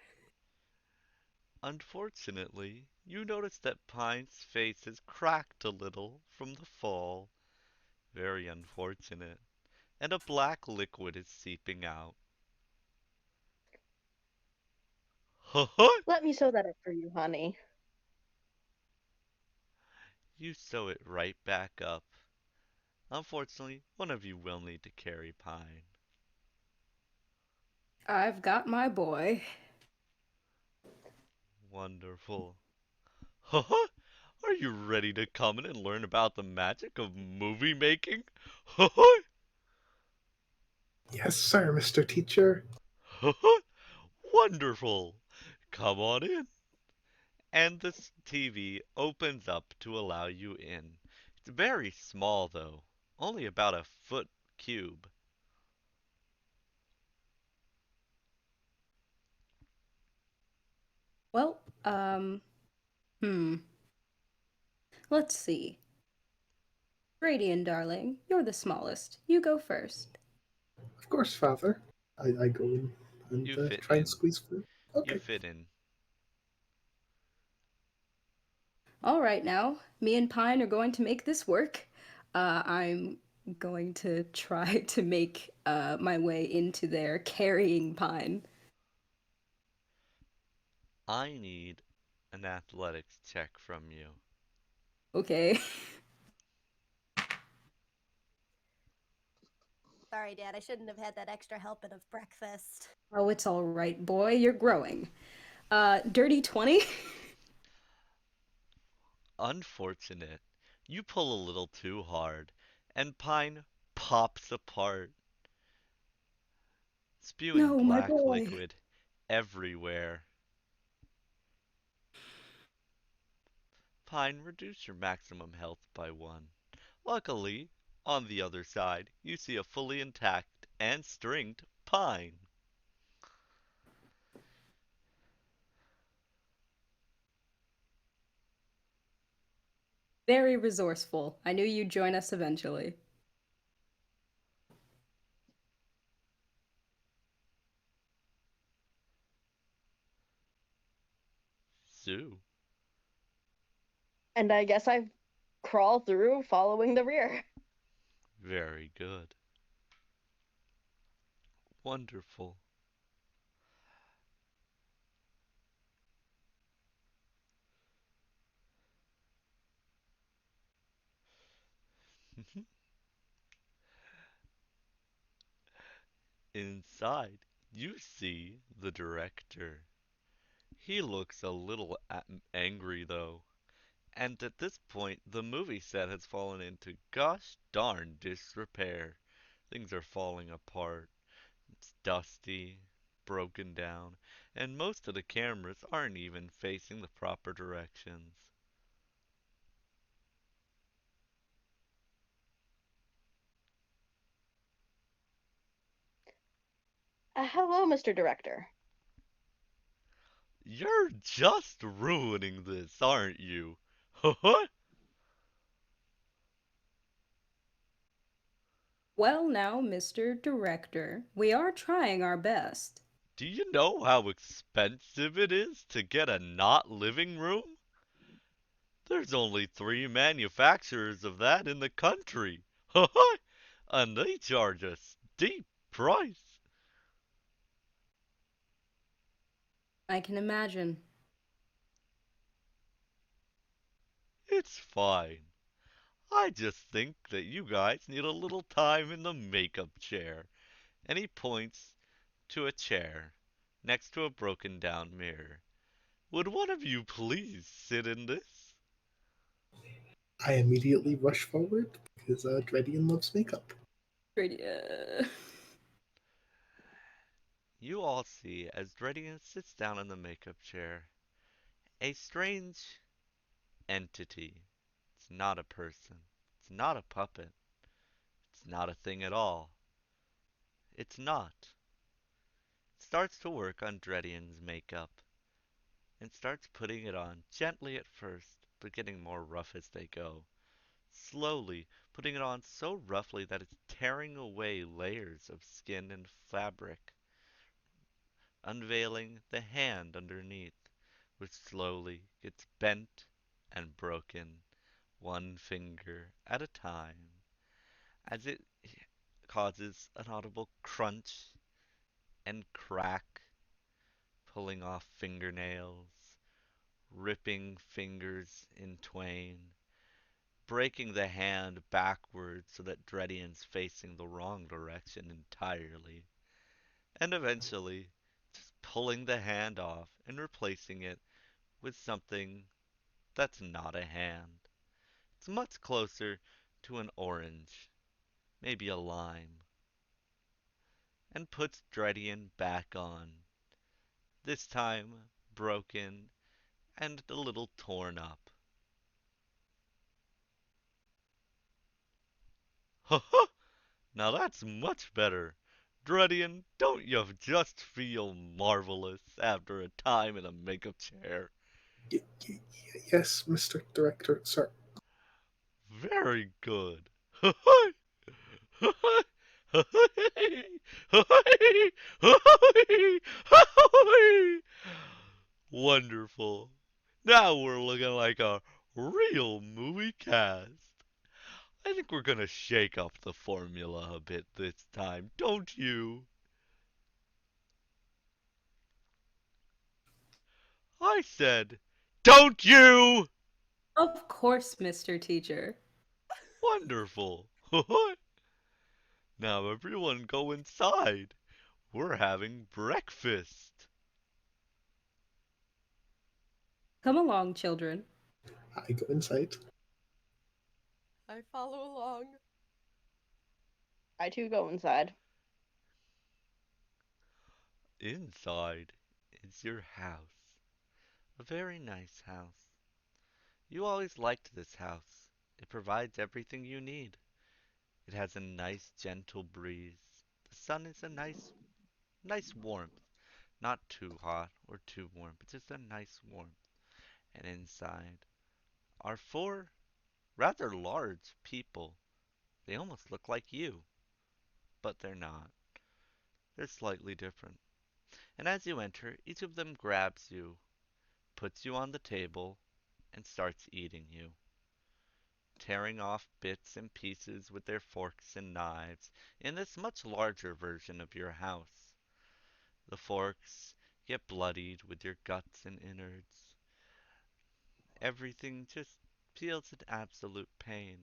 Unfortunately, you notice that Pine's face is cracked a little from the fall. Very unfortunate. And a black liquid is seeping out. Huh? Let me sew that up for you, honey. You sew it right back up. Unfortunately, one of you will need to carry Pine. I've got my boy. Wonderful. Huh? Are you ready to come in and learn about the magic of movie making? Huh? Yes, sir, Mr. Teacher. Wonderful. Come on in. And this TV opens up to allow you in. It's very small though, only about a foot cube. Well, hmm. Let's see. Radian, darling, you're the smallest. You go first. Of course, Father. I go in and You fit try and in. squeeze through. You Okay. fit in. All right, now, me and Pine are going to make this work. I'm going to try to make my way into there carrying Pine. I need an athletics check from you. Okay. Sorry, Dad, I shouldn't have had that extra helping of breakfast. Oh, it's all right, boy. You're growing. Dirty 20? Unfortunate. You pull a little too hard, and Pine pops apart, spewing No, my black boy. liquid everywhere. Pine, reduce your maximum health by 1. Luckily, on the other side, you see a fully intact and stringed Pine. Very resourceful. I knew you'd join us eventually. Sue. And I guess I crawl through following the rear. Very good. Wonderful. Inside, you see the director. He looks a little angry though. And at this point, the movie set has fallen into gosh darn disrepair. Things are falling apart. It's dusty, broken down, and most of the cameras aren't even facing the proper directions. Hello, Mr. Director. You're just ruining this, aren't you? Well, now, Mr. Director, we are trying our best. Do you know how expensive it is to get a not living room? There's only 3 manufacturers of that in the country. And they charge a steep price. I can imagine. It's fine. I just think that you guys need a little time in the makeup chair. And he points to a chair next to a broken down mirror. Would one of you please sit in this? I immediately rush forward because Dredian loves makeup. Pretty, You all see as Dredian sits down in the makeup chair a strange entity It's not a person. It's not a puppet. It's not a thing at all. It's not. Starts to work on Dredian's makeup and starts putting it on gently at first, but getting more rough as they go. Slowly putting it on so roughly that it's tearing away layers of skin and fabric, unveiling the hand underneath, which slowly gets bent and broken, one finger at a time, as it causes an audible crunch and crack, pulling off fingernails, ripping fingers in twain, breaking the hand backwards so that Dredian's facing the wrong direction entirely, and eventually just pulling the hand off and replacing it with something that's not a hand. It's much closer to an orange, maybe a lime, and puts Dredian back on, this time broken and a little torn up. Ha ha! Now that's much better. Dredian, don't you just feel marvelous after a time in a makeup chair? Y- y- yes, Mr. Director, sir. Very good. Wonderful. Now we're looking like a real movie cast. I think we're gonna shake up the formula a bit this time, don't you? I said, don't you? Of course, Mr. Teacher. Wonderful. Now everyone go inside. We're having breakfast. Come along, children. I go inside. I follow along. I too go inside. Inside is your house. A very nice house. You always liked this house. It provides everything you need. It has a nice gentle breeze. The sun is a nice warmth. Not too hot or too warm, but just a nice warmth. And inside are four rather large people. They almost look like you, but they're not. They're slightly different. And as you enter, each of them grabs you, puts you on the table, and starts eating you, tearing off bits and pieces with their forks and knives in this much larger version of your house. The forks get bloodied with your guts and innards. Everything just feels in absolute pain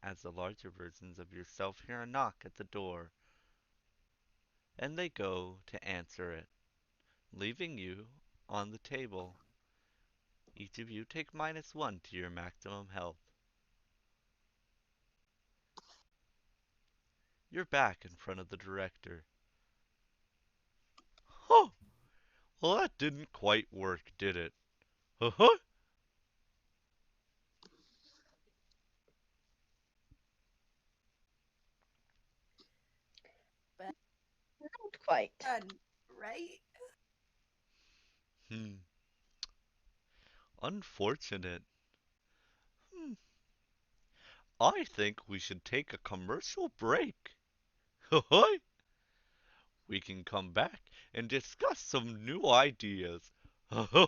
as the larger versions of yourself hear a knock at the door, and they go to answer it, leaving you on the table. Each of you take -1 to your maximum health. You're back in front of the director. Huh, well that didn't quite work, did it? Huh? But Not quite. right? Hmm, unfortunate. Hmm, I think we should take a commercial break. Huh? We can come back and discuss some new ideas. Huh?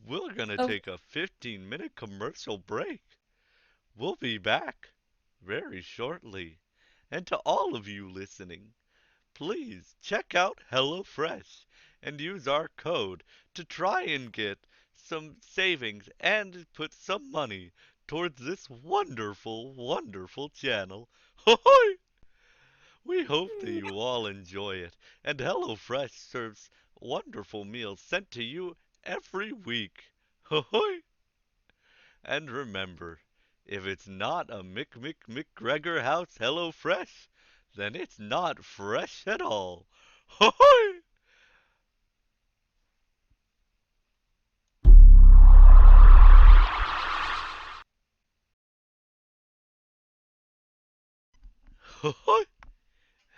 We're gonna Of take a 15-minute commercial break. We'll be back very shortly. And to all of you listening, please check out HelloFresh and use our code to try and get some savings and put some money towards this wonderful, wonderful channel. Hoy! We hope that you all enjoy it. And HelloFresh serves wonderful meals sent to you every week. Hoy! And remember, if it's not a McMcMcGregor House HelloFresh, then it's not fresh at all. Hoy!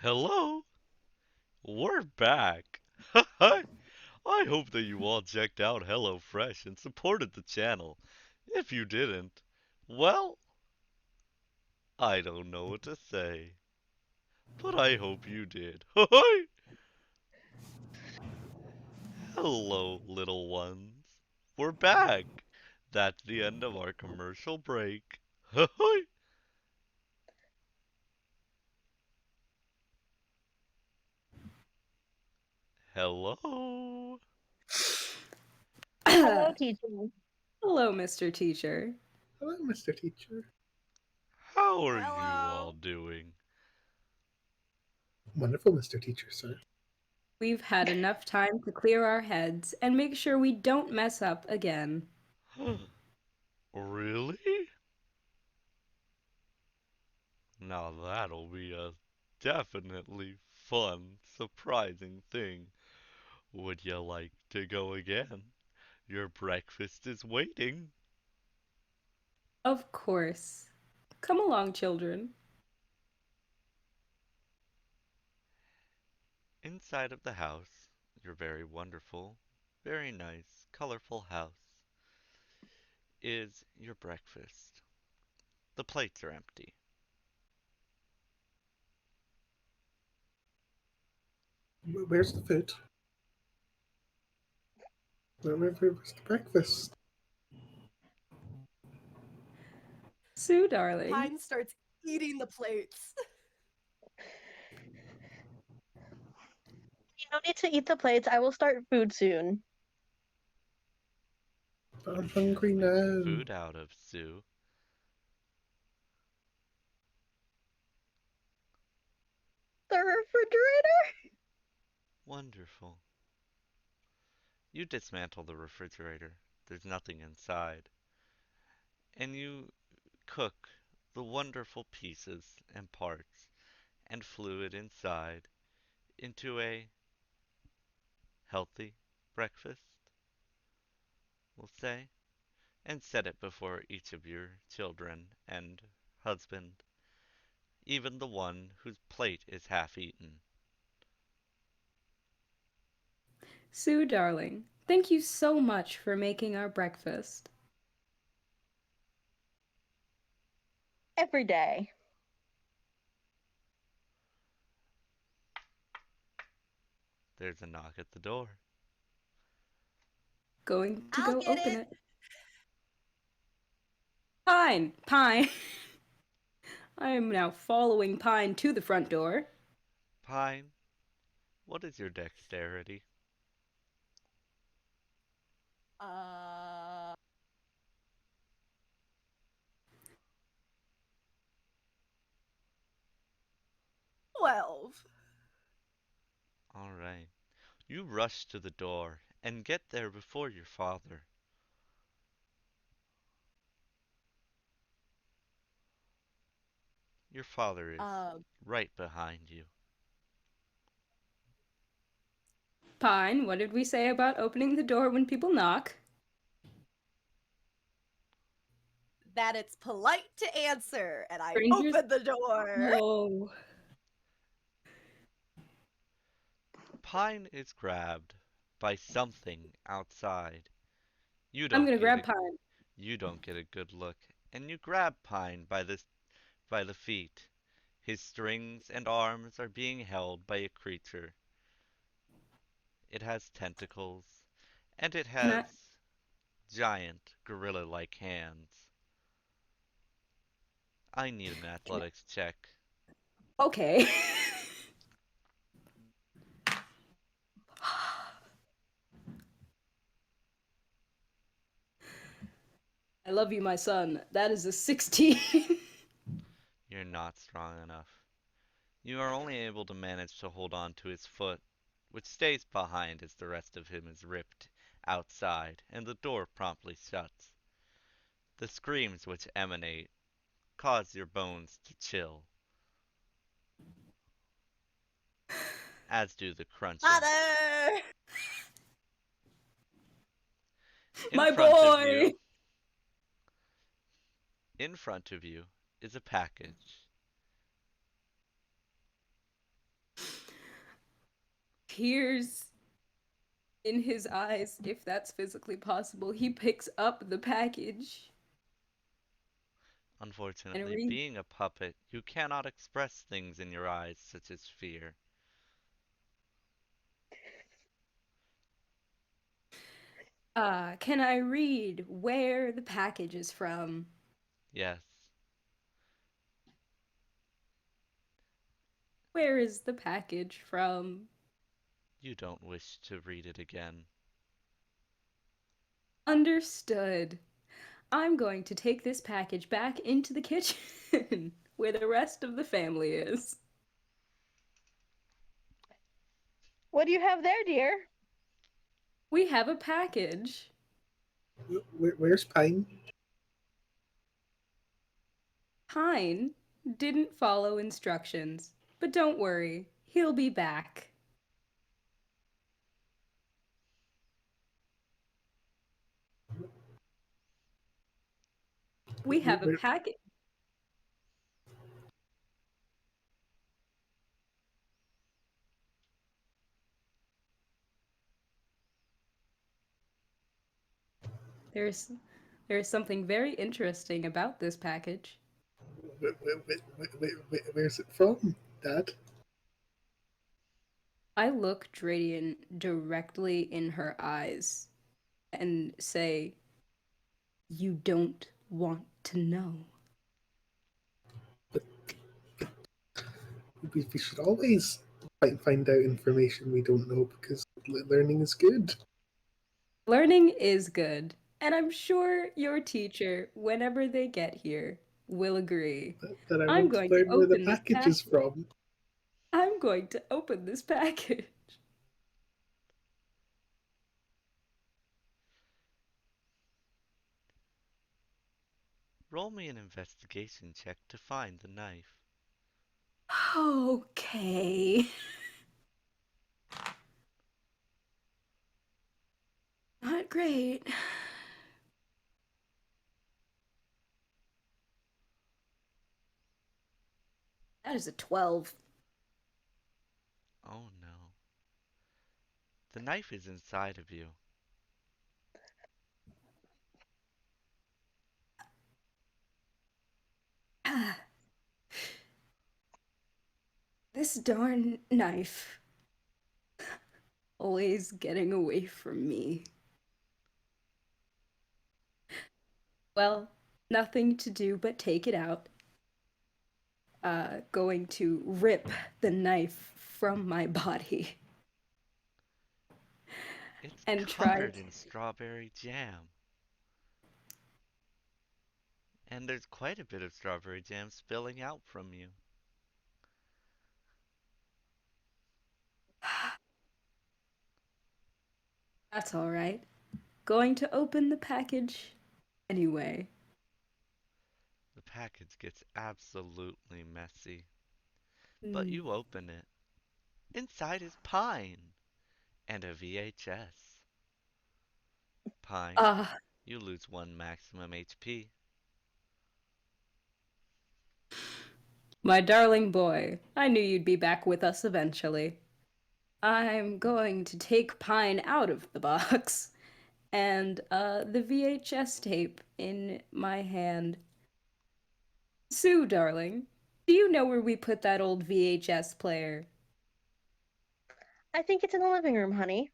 Hello, we're back. I hope that you all checked out HelloFresh and supported the channel. If you didn't, well, I don't know what to say, but I hope you did. Hello, little ones. We're back. That's the end of our commercial break. Hello. Hello, teacher. Hello, Mr. Teacher. Hello, Mr. Teacher. How are you all Hello. doing? Wonderful, Mr. Teacher, sir. We've had enough time to clear our heads and make sure we don't mess up again. Really? Now that'll be a definitely fun, surprising thing. Would you like to go again? Your breakfast is waiting. Of course. Come along, children. Inside of the house, your very wonderful, very nice, colorful house, is your breakfast. The plates are empty. Where's the food? Where's the breakfast? Sue, darling. Pine starts eating the plates. You don't need to eat the plates. I will start food soon. I'm hungry Get the now. food out of Sue. The refrigerator? Wonderful. You dismantle the refrigerator. There's nothing inside. And you cook the wonderful pieces and parts and fluid inside into a healthy breakfast, we'll say, and set it before each of your children and husband, even the one whose plate is half eaten. Sue, darling. Thank you so much for making our breakfast. Every day. There's a knock at the door. Going to I'll go get open it. it. Pine! Pine! I am now following Pine to the front door. Pine, what is your dexterity? Uh, 12. All right. You rush to the door and get there before your father. Your father is Um, right behind you. Pine, what did we say about opening the door when people knock? that it's polite to answer, and I Strangers? open the door. No. Pine is grabbed by something outside. You I'm don't gonna get grab a Pine. you don't get a good look, and you grab Pine by the feet. His strings and arms are being held by a creature. It has tentacles, and it Can I? has giant gorilla-like hands. I need an Can athletics check. I... Okay. I love you, my son. That is a 16. You're not strong enough. You are only able to manage to hold on to his foot, which stays behind as the rest of him is ripped outside, and the door promptly shuts. The screams which emanate cause your bones to chill, as do the crunching. Father! In My front of boy! you, in front of you is a package. Tears in his eyes, if that's physically possible. He picks up the package and Unfortunately, reads. being a puppet, you cannot express things in your eyes such as fear. Can I read where the package is from? Yes, Where is the package from? you don't wish to read it again. Understood. I'm going to take this package back into the kitchen where the rest of the family is. What do you have there, dear? We have a package. Where's Pine? Pine didn't follow instructions, but don't worry, he'll be back. We Where, have a where, package. There's there's something very interesting about this package. where's it from, Dad? I look Dradian directly in her eyes and say, "You don't want to know." But we should always find out information we don't know because learning is good. Learning is good, and I'm sure your teacher, whenever they get here, will agree. That I I'm want to going to learn where the open this package is package. from. I'm going to open this package. Roll me an investigation check to find the knife. Okay. Not great. That is a 12. Oh no. The knife is inside of you. This darn knife. Always getting away from me. Well, nothing to do but take it out. Going to rip the knife from my body It's and try covered to. in strawberry jam. And there's quite a bit of strawberry jam spilling out from you. That's alright. Going to open the package anyway. The package gets absolutely messy. But Hmm. you open it. Inside is Pine and a VHS. Pine, Ah, you lose 1 maximum HP. my darling boy, I knew you'd be back with us eventually. I'm going to take Pine out of the box and the VHS tape in my hand. Sue, darling, do you know where we put that old VHS player? I think it's in the living room, honey.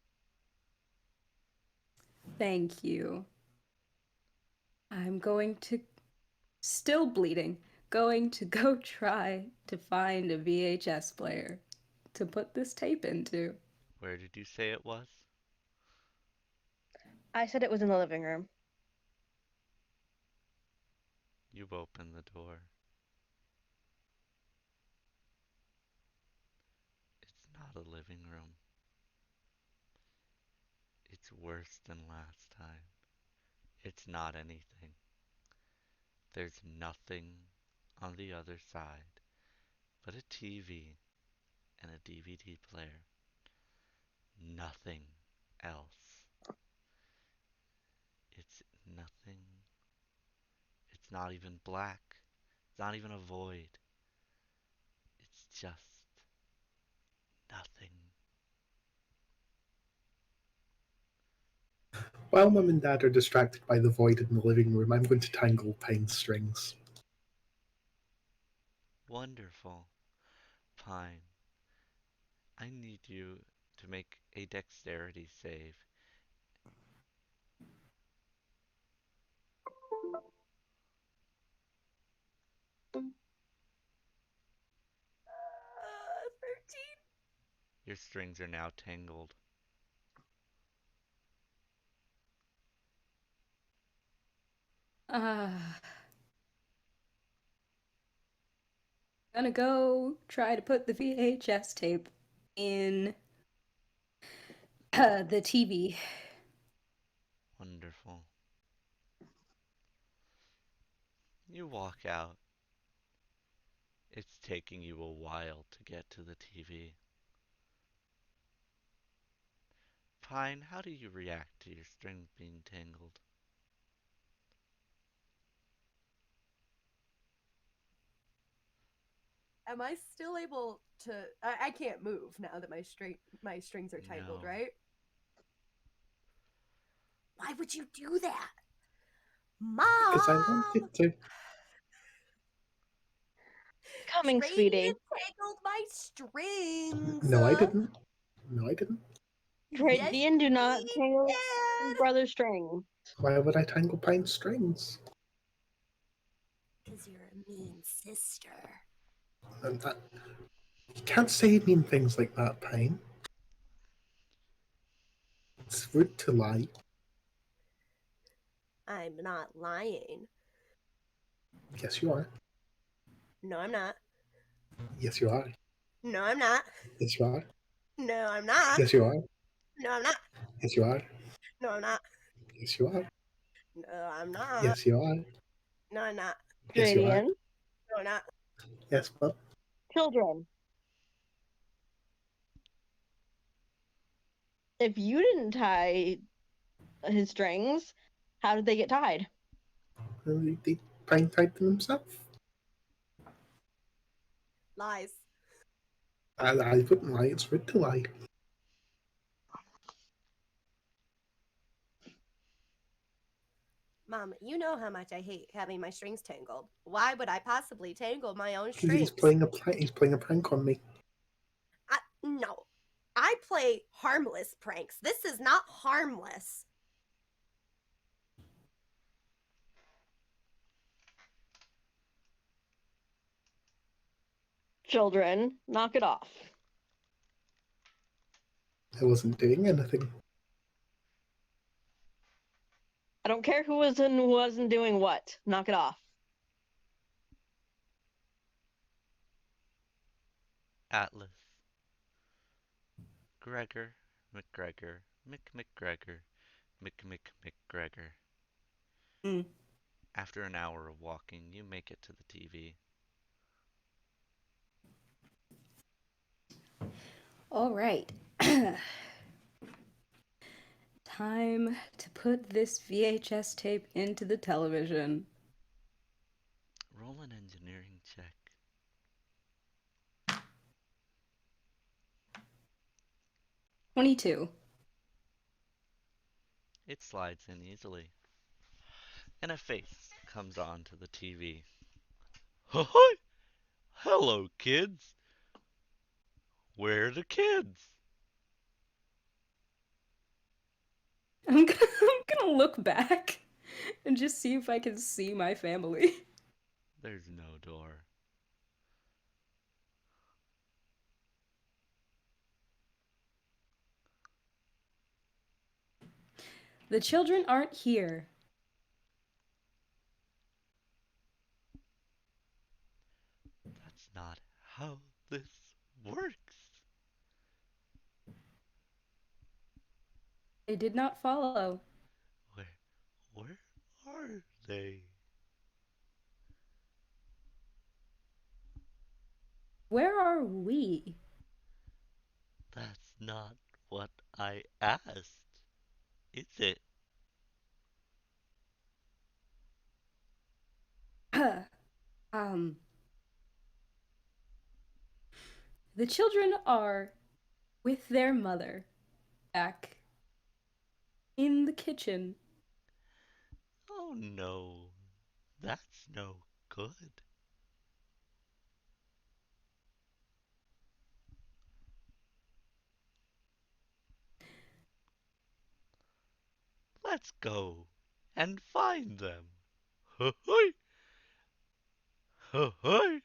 Thank you. I'm going to, still bleeding, going to go try to find a VHS player to put this tape into. Where did you say it was? I said it was in the living room. You open the door. It's not a living room. It's worse than last time. It's not anything. There's nothing on the other side but a TV and a DVD player. Nothing else. It's nothing. It's not even black. It's not even a void. It's just nothing. While Mum and Dad are distracted by the void in the living room, I'm going to tangle Pine's strings. Wonderful. Fine. I need you to make a dexterity save. Uh, 13. Your strings are now tangled. Ah, gonna go try to put the VHS tape in the TV. Wonderful. You walk out. It's taking you a while to get to the TV. Fine, how do you react to your strings being tangled? Am I still able to? I can't move now that my strings are tangled, No. right? Why would you do that? Because I Mom! wanted to. Coming, Radiant sweetie. tangled my strings. No, I didn't. No, I didn't. Yes, Radiant, do not he tangle did. brother string. Why would I tangle Pine's strings? Because you're a mean sister. And that, you can't say mean things like that, Pine. It's rude to lie. I'm not lying. Yes, you are. No, I'm not. Yes, you are. No, I'm not. Yes, you are. No, I'm not. Yes, you are. No, I'm not. Yes, you are. No, I'm not. Yes, you are. No, I'm not. Yes, you are. No, I'm not. Yes, you are. Radiant. No, I'm not. Yes, but Children. If you didn't tie his strings, how did they get tied? Pine tied them himself. Lies. I wouldn't lie. It's rude to lie. Mom, you know how much I hate having my strings tangled. Why would I possibly tangle my own He's strings? he's playing a prank on me. No. I play harmless pranks. This is not harmless. Children, knock it off. I wasn't doing anything. I don't care who was and who wasn't doing what. Knock it off. Atlas. Gregor, McGregor, McMcGregor, McMcmcGregor. Mm. After an hour of walking, you make it to the TV. All right. Time to put this VHS tape into the television. Roll an engineering check. 22. It slides in easily. And a face comes onto the TV. Hi! Hello, kids! Where are the kids? I'm gonna look back and just see if I can see my family. There's no door. The children aren't here. That's not how this works. They did not follow. Where, where are they? Where are we? That's not what I asked, is it? um, the children are with their mother back In the kitchen. Oh no, that's no good. Let's go and find them. Hoy, hoy.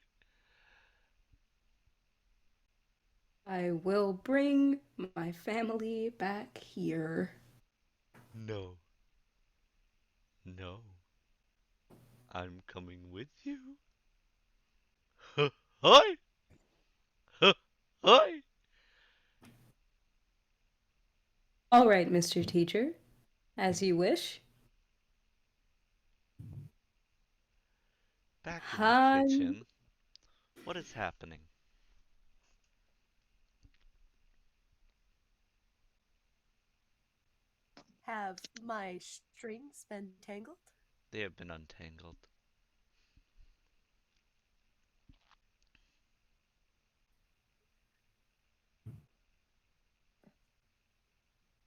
I will bring my family back here. No, no, I'm coming with you. Hoy, hoy. All right, Mr. Teacher, as you wish. Back in the Hi. kitchen, what is happening? Have my strings been tangled? They have been untangled.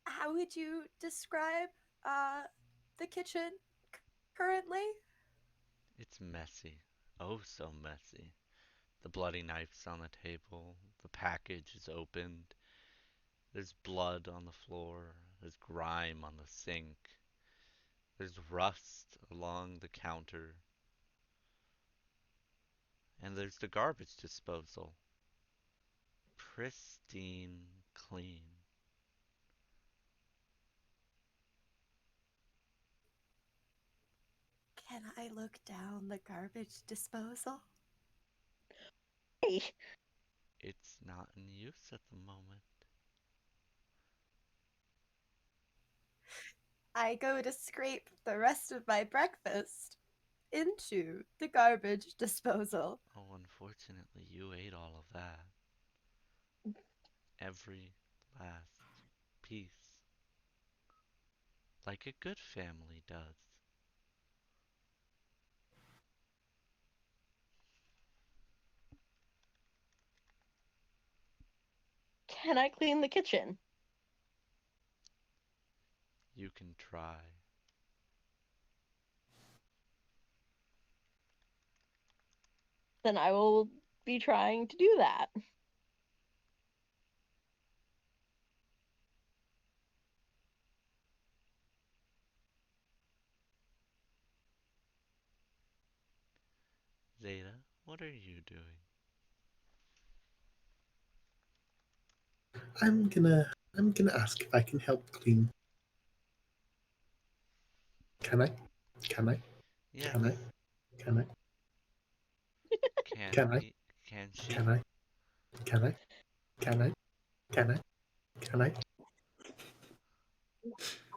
How would you describe uh, the kitchen currently? It's messy. Oh, so messy. The bloody knife's on the table. The package is opened. There's blood on the floor. There's grime on the sink. There's rust along the counter. And there's the garbage disposal. Pristine clean. Can I look down the garbage disposal? Hey, It's not in use at the moment. I go to scrape the rest of my breakfast into the garbage disposal. Oh, unfortunately, you ate all of that. Every last piece. Like a good family does. can I clean the kitchen? You can try. Then I will be trying to do that. Zeta, what are you doing? I'm gonna ask if I can help clean. Can I? Can I? Yes. Can I? Can I? Can Can I? he? Can Can she? I? Can I? Can I? Can I? Can I?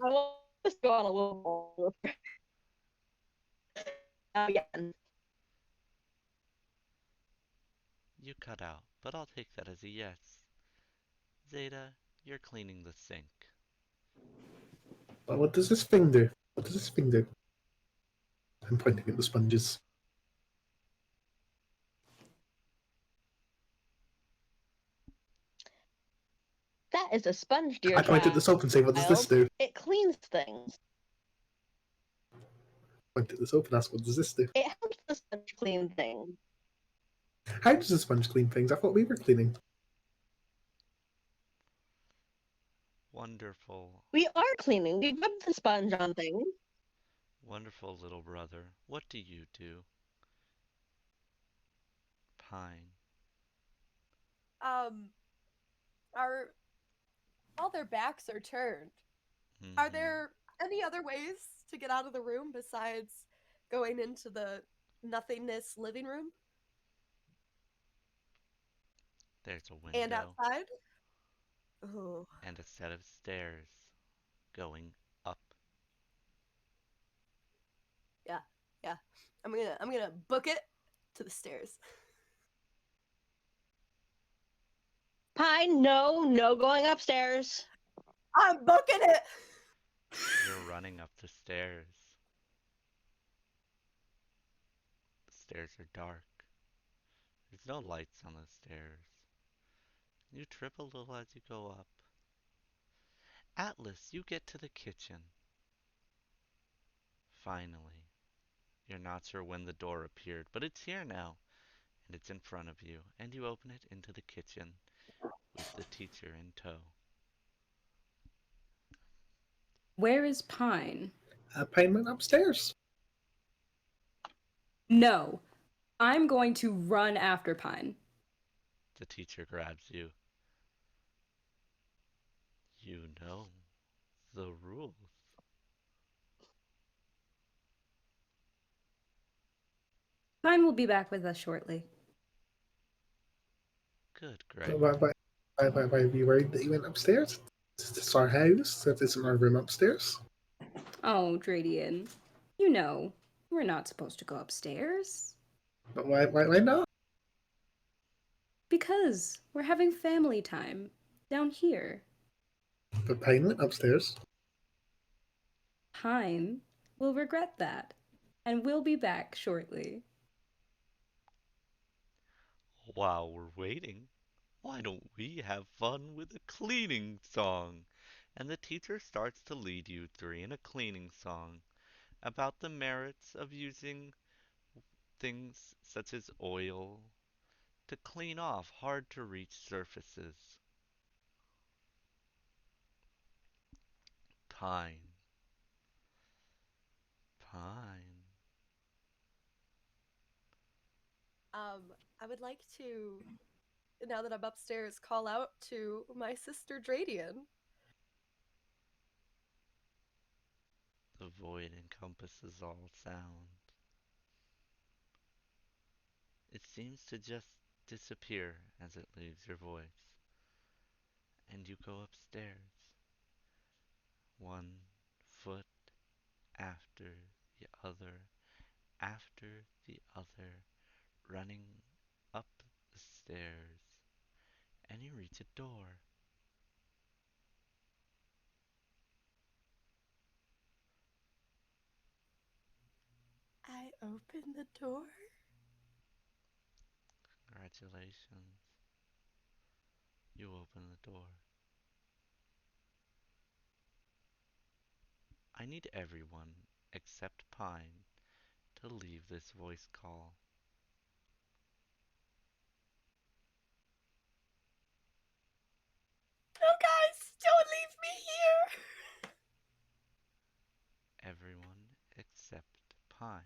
I will just go on a little again. You cut out, but I'll take that as a yes. Zeta, you're cleaning the sink. Well, what does this thing do? What does this thing do? I'm pointing at the sponges. That is a sponge, dear I point at the child. soap and say, "What does this do?" It cleans things. Point at the soap and ask, "What does this do?" It helps the sponge clean things. How does the sponge clean things? I thought we were cleaning. Wonderful, We are cleaning. We rub the sponge on things. wonderful little brother. What do you do? Pine. Um, are While their backs are turned, are Mm-hmm. there any other ways to get out of the room besides going into the nothingness living room There's a and window outside? Oh, and a set of stairs going up. yeah, yeah. I'm gonna book it to the stairs. Pine, no, no going upstairs. I'm booking it. You're running up the stairs. The stairs are dark. There's no lights on the stairs. You trip a little as you go up. Atlas, you get to the kitchen. Finally. You're not sure when the door appeared, but it's here now, and it's in front of you, and you open it into the kitchen with the teacher in tow. Where is Pine? Pine went upstairs. No, I'm going to run after Pine. The teacher grabs you. You know the rules. Pine will be back with us shortly. Good, Why, Gregor. why, why are you worried that he went upstairs? It's our house. That isn't our room upstairs. Oh, Dradian, you know, we're not supposed to go upstairs. But why not? Because we're having family time down here. But Pine went upstairs. Pine will regret that, and we'll be back shortly. While we're waiting, why don't we have fun with a cleaning song? And the teacher starts to lead you through in a cleaning song about the merits of using things such as oil to clean off hard to reach surfaces. Pine, pine. I would like to, now that I'm upstairs, call out to my sister Dradian. The void encompasses all sound. It seems to just disappear as it leaves your voice. And you go upstairs, one foot after the other, after the other, running up the stairs, and you reach a door. I open the door. Congratulations. You open the door. I need everyone, except Pine, to leave this voice call. Oh, guys, don't leave me here. Everyone except Pine.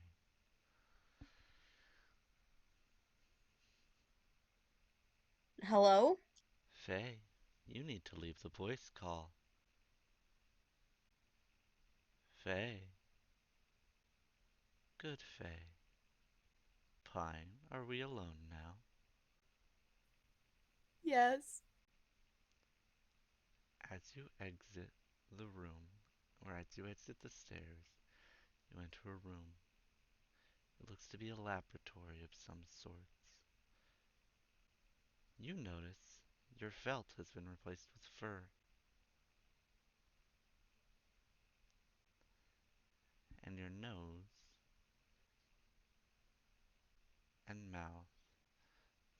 Hello? Faye, you need to leave the voice call. Faye. Good, Faye. Pine, are we alone now? Yes. As you exit the room, or as you exit the stairs, you enter a room. It looks to be a laboratory of some sorts. You notice your felt has been replaced with fur, and your nose and mouth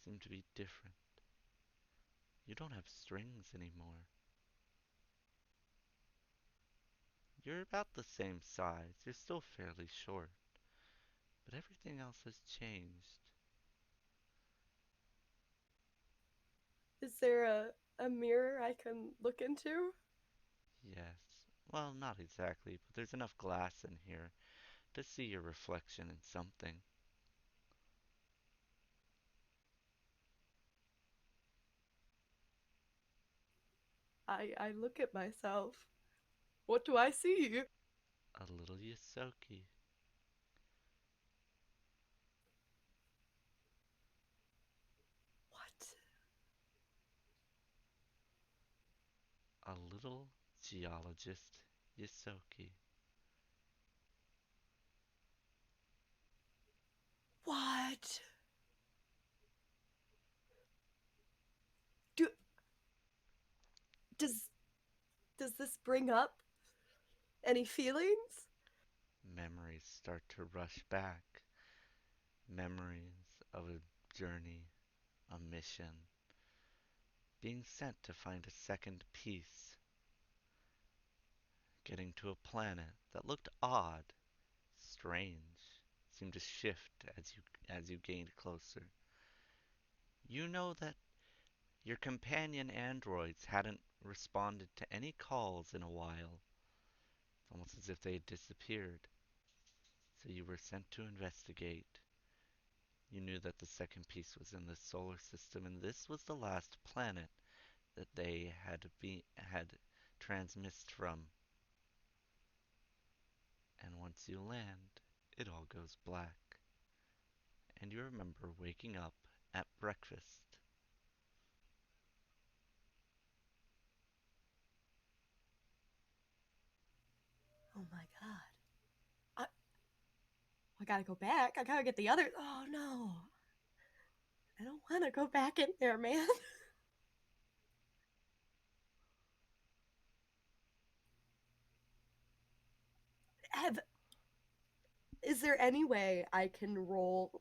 seem to be different. You don't have strings anymore. You're about the same size. You're still fairly short, but everything else has changed. Is there a mirror I can look into? Yes. Well, not exactly, but there's enough glass in here to see your reflection in something. I look at myself. What do I see? A little Yosoki. What? A little geologist Yosoki. What? Do does does this bring up any feelings? Memories start to rush back. Memories of a journey, a mission, being sent to find a second piece. getting to a planet that looked odd, strange, seemed to shift as you gained closer. You know that your companion androids hadn't responded to any calls in a while, almost as if they had disappeared. So you were sent to investigate. You knew that the second piece was in the solar system, and this was the last planet that they had transmissed from. And once you land, it all goes black. And you remember waking up at breakfast. Oh my god. I gotta go back. I gotta get the other. Oh no. I don't want to go back in there, man. Have, is there any way I can roll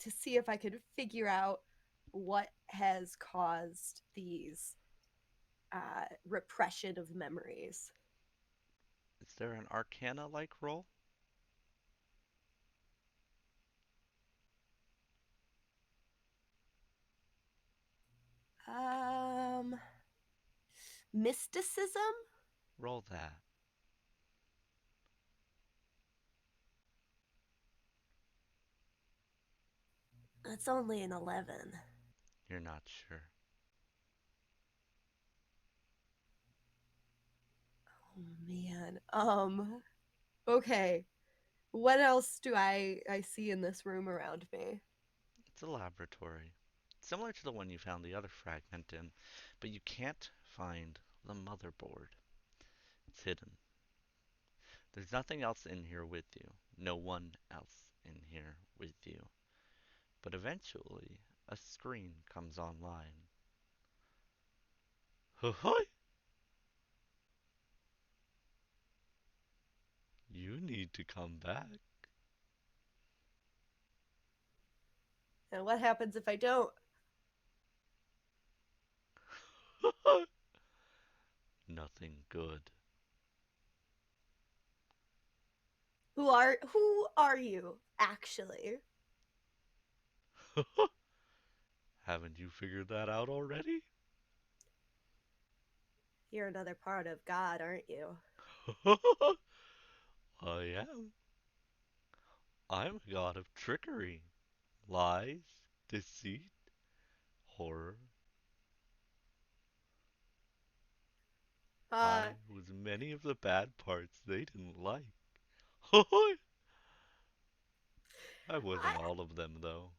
to see if I could figure out what has caused these repression of memories? Is there an Arcana like roll? Um, mysticism? Roll that. It's only an 11. You're not sure. Oh man. Okay. What else do I see in this room around me? It's a laboratory, similar to the one you found the other fragment in, but you can't find the motherboard. It's hidden. There's nothing else in here with you. No one else in here with you. But eventually, a screen comes online. Hoy! You need to come back. And what happens if I don't? Nothing good. Who are you actually? Haven't you figured that out already? You're another part of God, aren't you? I am. I'm a god of trickery, lies, deceit, horror. Uh, I was many of the bad parts they didn't like. I I, wasn't all of them, though.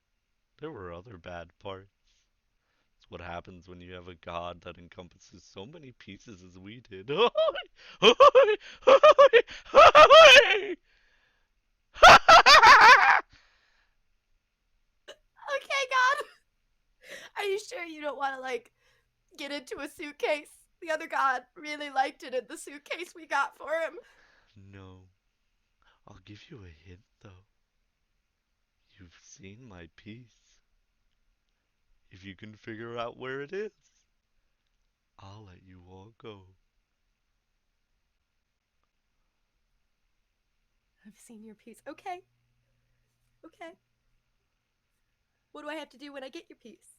There were other bad parts. It's what happens when you have a god that encompasses so many pieces as we did. okay, God. Are you sure you don't want to like get into a suitcase? The other God really liked it in the suitcase we got for him. No, I'll give you a hint, though. You've seen my piece. If you can figure out where it is, I'll let you all go. I've seen your piece. Okay. Okay. What do I have to do when I get your piece?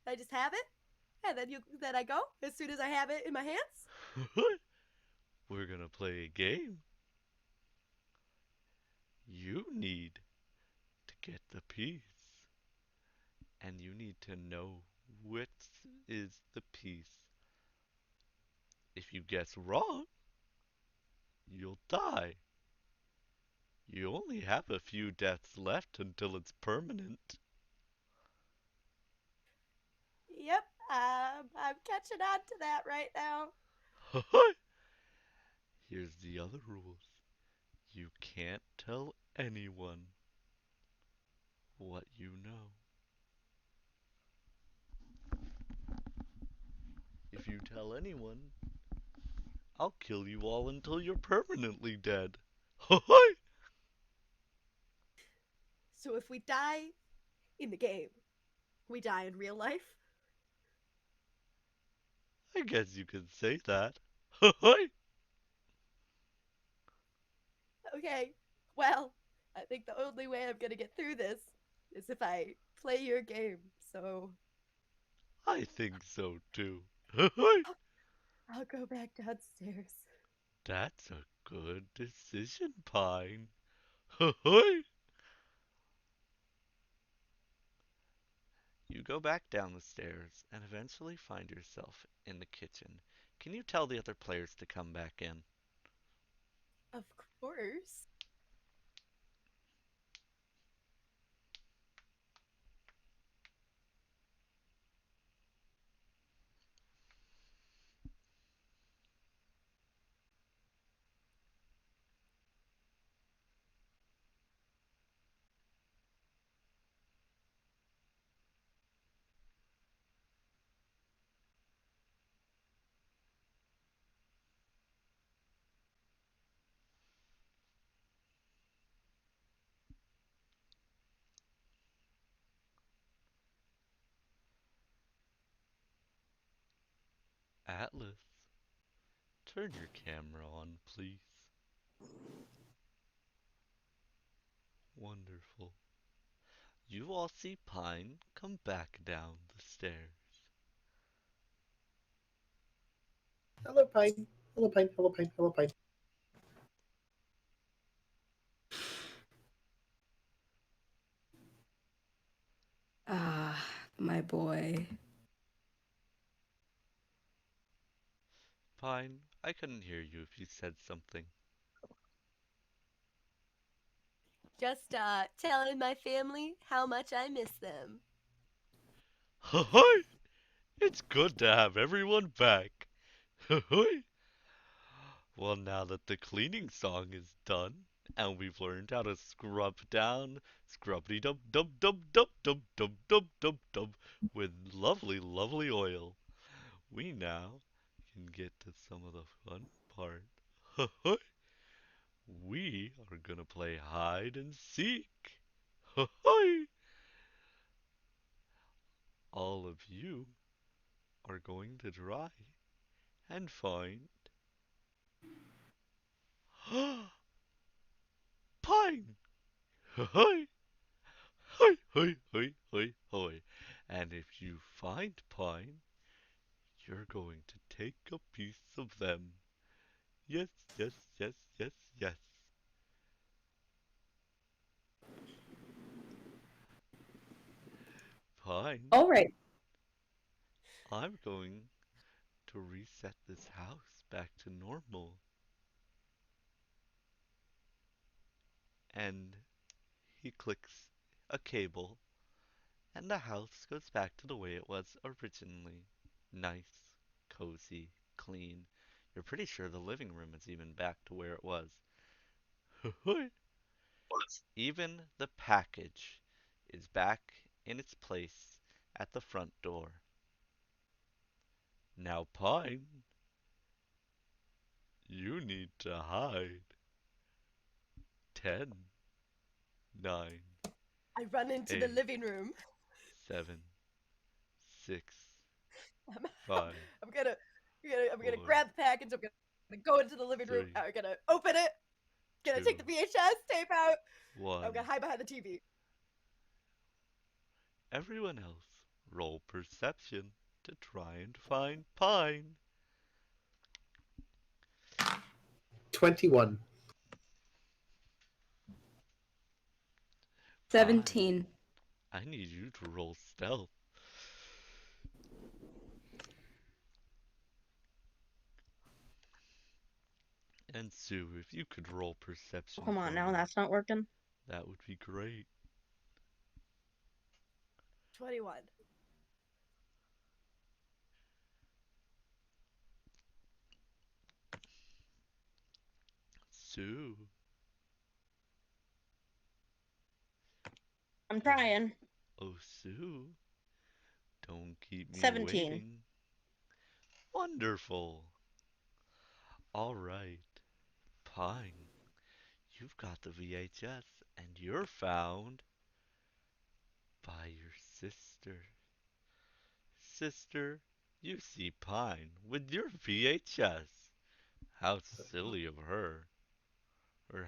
I just have it, and then I go as soon as I have it in my hands. We're gonna play a game. You need to get the piece, and you need to know which is the piece. If you guess wrong, you'll die. You only have a few deaths left until it's permanent. Yep. I'm catching on to that right now. Here's the other rules. You can't tell anyone what you know. If you tell anyone, I'll kill you all until you're permanently dead. So if we die in the game, we die in real life. I guess you could say that. Okay, well, I think the only way I'm gonna get through this is if I play your game. So I think so too. I'll, I'll go back downstairs. That's a good decision, Pine. You go back down the stairs and eventually find yourself in the kitchen. Can you tell the other players to come back in? Of course. Atlas, turn your camera on, please. Wonderful. You all see Pine come back down the stairs. Hello, Pine. Hello, Pine. Hello, Pine. Hello, Pine. Ah, my boy. Pine, I couldn't hear you if you said something. Just telling my family how much I miss them. Hoy! It's good to have everyone back. Hoy! Well, now that the cleaning song is done, and we've learned how to scrub down, scrubbity dub dub dub dub dub dub dub dub dub, with lovely, lovely oil, we now can get to some of the fun part. We are gonna play hide and seek. All of you are going to try and find Pine. Hoy, hoy, hoy, hoy, hoy, hoy. And if you find Pine, you're going to take a piece of them. Yes, yes, yes, yes, yes. Pine, All right. I'm going to reset this house back to normal. And he clicks a cable, and the house goes back to the way it was originally. Nice, cozy, clean. You're pretty sure the living room is even back to where it was. Even the package is back in its place at the front door. Now, Pine, you need to hide. 10, 9, I run into the 8, living room. 7, 6, I'm, I'm, 5, I'm gonna 4, grab the package. I'm gonna go into the living room. 3, I'm gonna open it. Gonna 2, take the VHS tape out. I'm 1. gonna hide behind the TV. Everyone else, roll perception to try and find Pine. 21. 5. 17. I need you to roll stealth. And Sue, if you could roll Oh, perception come on for now, me, that's not working. that would be great. 21. Sue. I'm Oh, trying. oh, Sue. Don't keep me 17. waiting. Wonderful. All right. Pine, you've got the VHS and you're found by your sister. Sister, you see Pine with your VHS. How silly of her. Or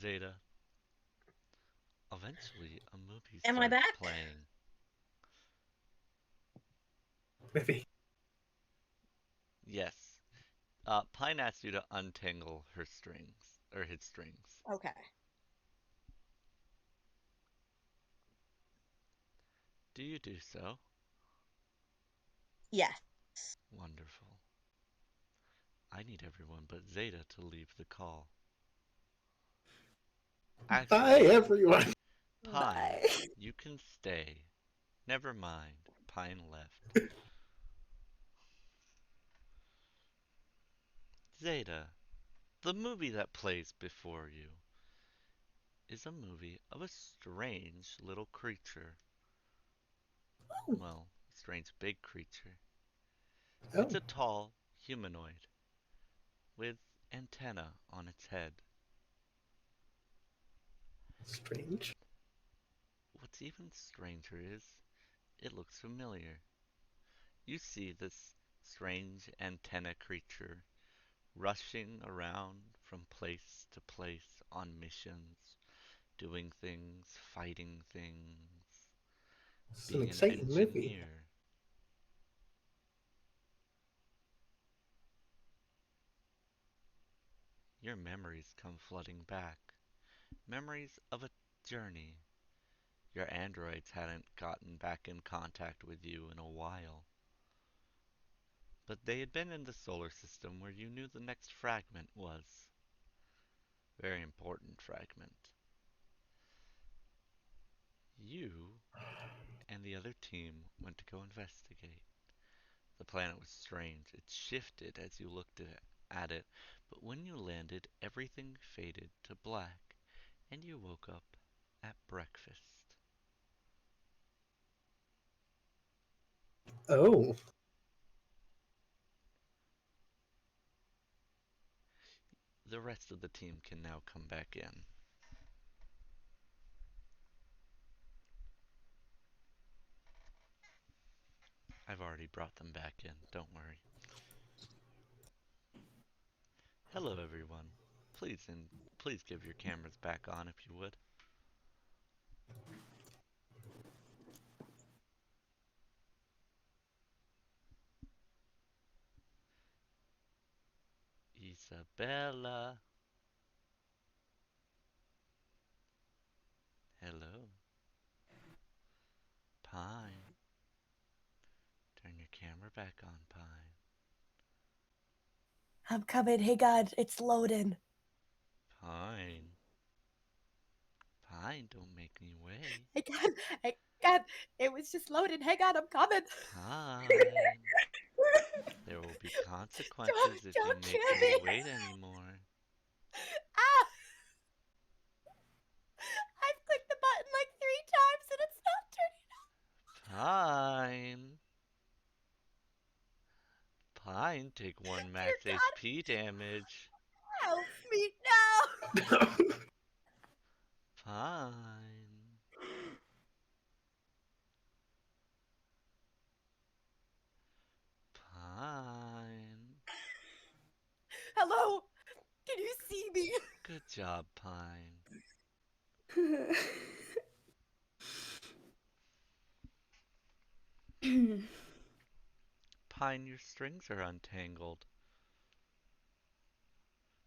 Zeta, eventually a movie Am I starts back? playing. Maybe. Yes. Pine asks you to untangle her strings, or his strings. Okay. Do you do so? Yes. Wonderful. I need everyone but Zeta to leave the call. Bye, Actually, everyone. Pine, Bye. you can stay. Never mind. Pine left. Zeta, the movie that plays before you is a movie of a strange little creature. Well, a strange big creature. It's Oh, a tall humanoid with antenna on its head. strange. What's even stranger is it looks familiar. You see this strange antenna creature rushing around from place to place on missions, doing things, fighting things, It's an being an exciting movie. engineer. Your memories come flooding back. Memories of a journey. Your androids hadn't gotten back in contact with you in a while. But they had been in the solar system where you knew the next fragment was. Very important fragment. You and the other team went to go investigate. The planet was strange. It shifted as you looked at it, but when you landed, everything faded to black, and you woke up at breakfast. Oh, The rest of the team can now come back in. I've already brought them back in, don't worry. Hello everyone. Please give your cameras back on if you would. Isabella. Hello. Pine. Turn your camera back on, Pine. I'm coming. Hey, God, it's loading. Pine. Pine, don't make me wait. Hey, God, hey, God, it was just loading. Hey, God, I'm coming. Pine. There will be Don't, consequences if you don't make kill me me. wait anymore. Ah! I've clicked the button like 3 times and it's not turning Pine. Pine, take one on. Dear max God, HP damage. help me now. Pine. Pine. Hello? Can you see me? Good job, Pine. Pine, your strings are untangled.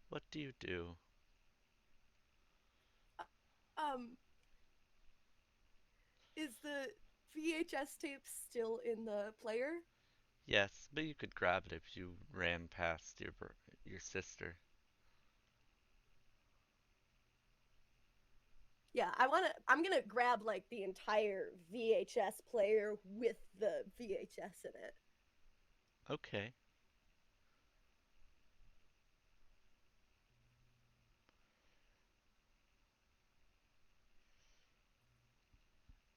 What do you do? Um, is the VHS tape still in the player? Yes, but you could grab it if you ran past your sister. Yeah, I'm gonna grab like the entire VHS player with the VHS in it. Okay.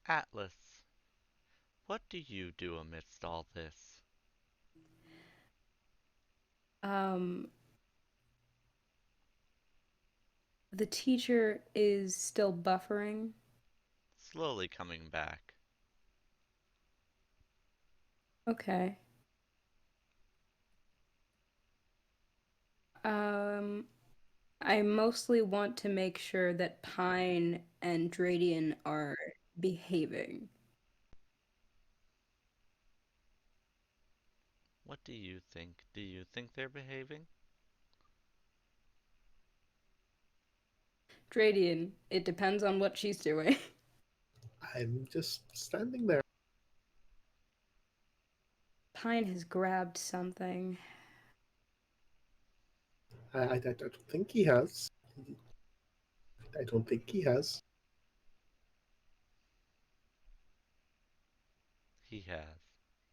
Atlas, what do you do amidst all this? um, the teacher is still buffering. Slowly coming back. Okay. Um, I mostly want to make sure that Pine and Dradian are behaving. What do you think? Do you think they're behaving? Dradian, it depends on what she's doing. I'm just standing there. Pine has grabbed something. I don't think he has. I don't think he has. He has.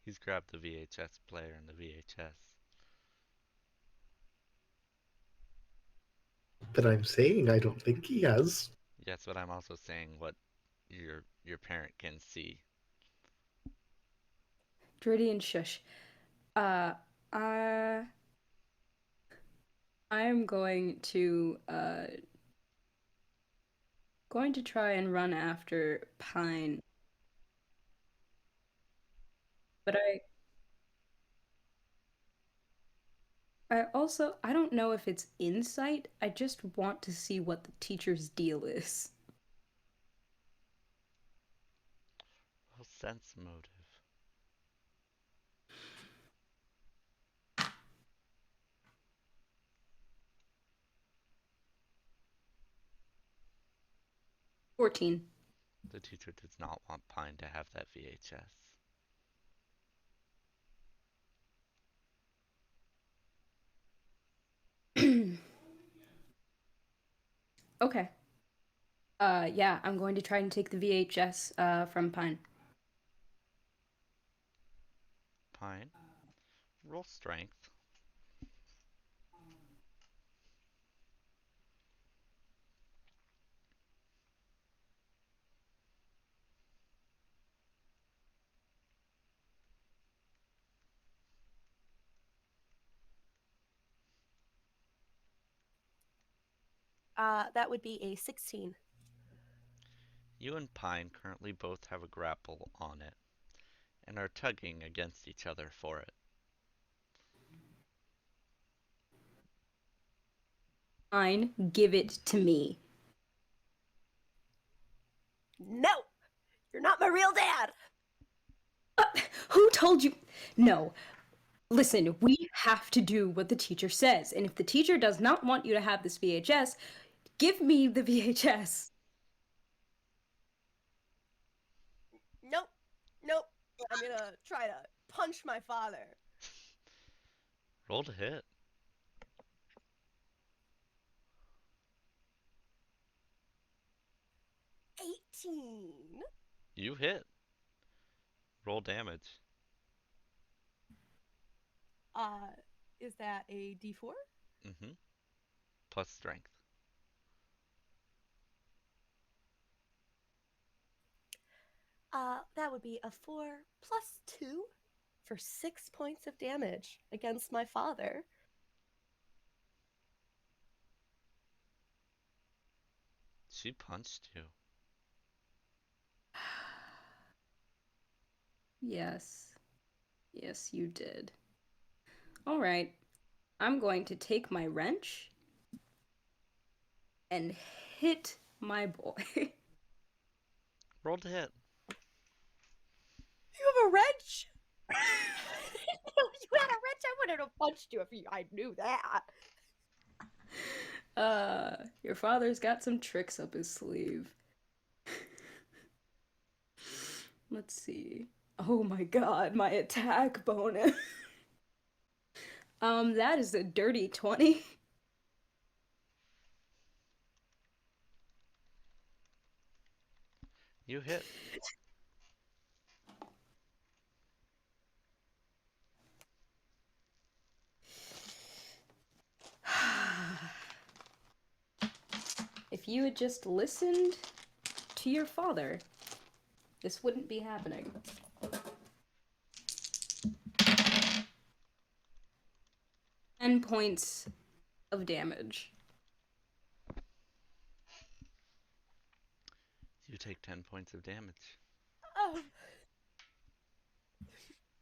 He's grabbed the VHS player and the VHS. But I'm saying I don't think he has. Yes, but I'm also saying what your parent can see. Dradian, shush. Uh, I I am going to try and run after Pine, but I don't know if it's insight. I just want to see what the teacher's deal is. Well, sense motive. 14. The teacher does not want Pine to have that VHS. Okay. Yeah, I'm going to try and take the VHS from Pine. Pine, roll strength. That would be a 16. You and Pine currently both have a grapple on it and are tugging against each other for it. Pine, give it to me. No! You're not my real dad! Uh, who told you? No. Listen, we have to do what the teacher says. And if the teacher does not want you to have this VHS, give me the VHS. Nope. Nope. I'm gonna try to punch my father. Roll to hit. 18. You hit. Roll damage. Uh, is that a d4? Mm-hmm. Plus strength. That would be a 4 plus 2 for 6 points of damage against my father. She punched you. Yes. Yes, you did. All right. I'm going to take my wrench and hit my boy. Roll to hit. You have a wrench? You had a wrench? I wouldn't have punched you if I knew that. Your father's got some tricks up his sleeve. Let's see. Oh my god, my attack bonus. That is a dirty 20. You hit. If you had just listened to your father, this wouldn't be happening. Ten points of damage. You take 10 points of damage. Um,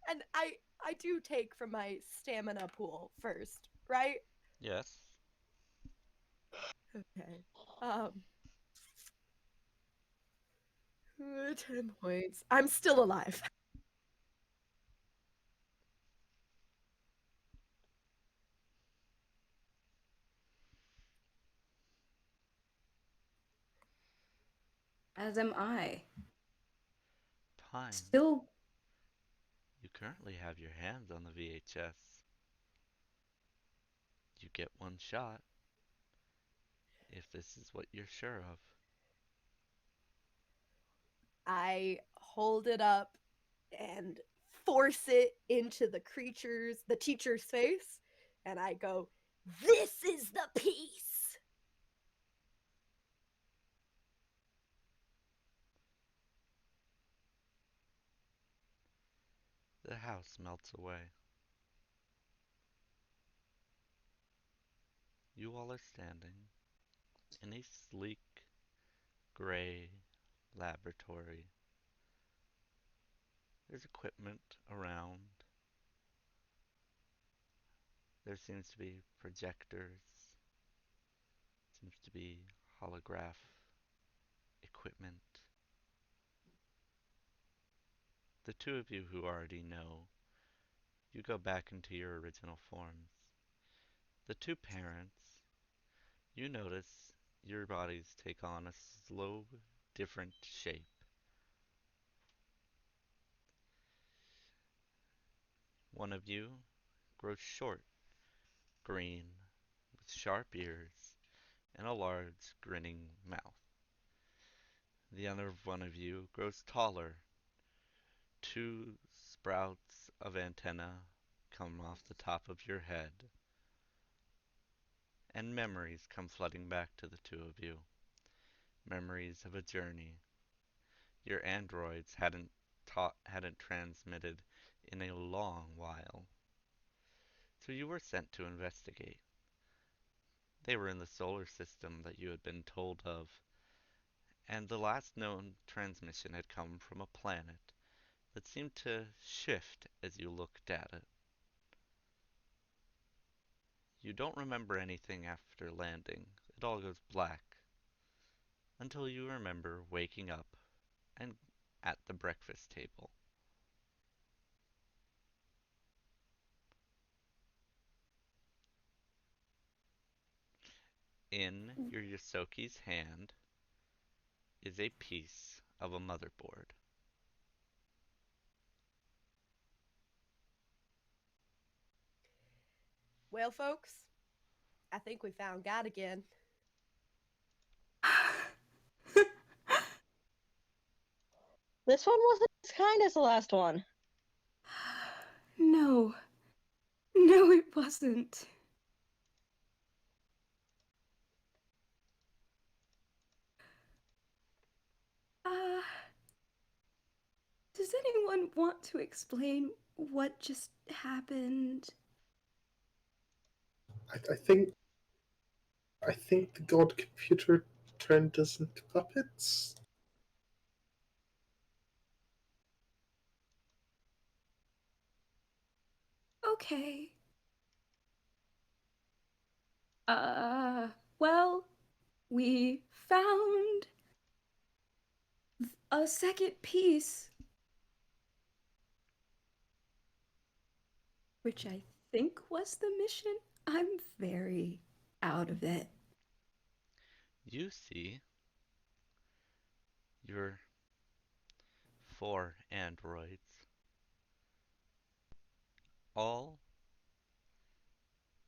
and I do take from my stamina pool first, right? Yes. Okay. Um, 10 points. I'm still alive. As am I. Time. Still, You currently have your hands on the VHS. You get one shot if this is what you're sure of. I hold it up and force it into the teacher's face, and I go, "This is the piece." The house melts away. You all are standing in a sleek, gray laboratory. There's equipment around. There seems to be projectors. Seems to be holograph equipment. The two of you who already know, you go back into your original forms. The two parents, you notice your bodies take on a slow, different shape. One of you grows short, green, with sharp ears and a large, grinning mouth. The other one of you grows taller. Two sprouts of antenna come off the top of your head, and memories come flooding back to the two of you. Memories of a journey. Your androids hadn't transmitted in a long while, so you were sent to investigate. They were in the solar system that you had been told of, and the last known transmission had come from a planet that seemed to shift as you looked at it. You don't remember anything after landing. It all goes black until you remember waking up and at the breakfast table. In your Yosoki's hand is a piece of a motherboard. Well, folks, I think we found God again. This one wasn't as kind as the last one. no. No, it wasn't. Uh, does anyone want to explain what just happened? I think the god computer turned us into puppets. Okay. Uh, well, we found a second piece, which I think was the mission. I'm very out of it. You see your four androids all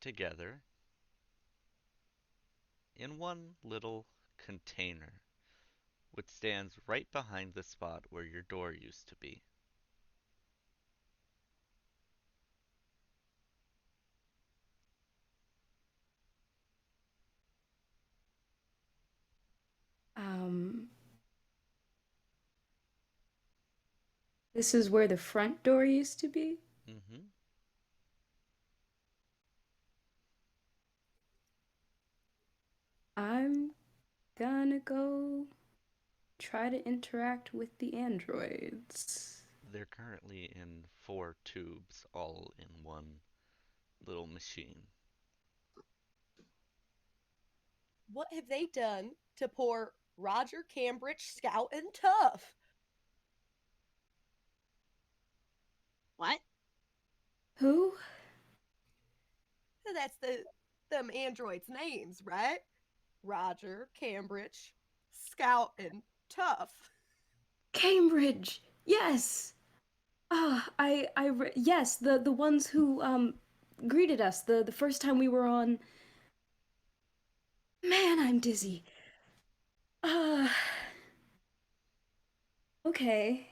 together in one little container, which stands right behind the spot where your door used to be. Um, this is where the front door used to be. Mm-hmm. I'm gonna go try to interact with the androids. They're currently in four tubes, all in one little machine. What have they done to poor Roger Cambridge, Scout, and Tough? What? Who? That's them androids' names, right? Roger, Cambridge, Scout, and Tough. Cambridge. Yes. Yes, the ones who greeted us the first time we were on. Man, I'm dizzy. Uh, okay.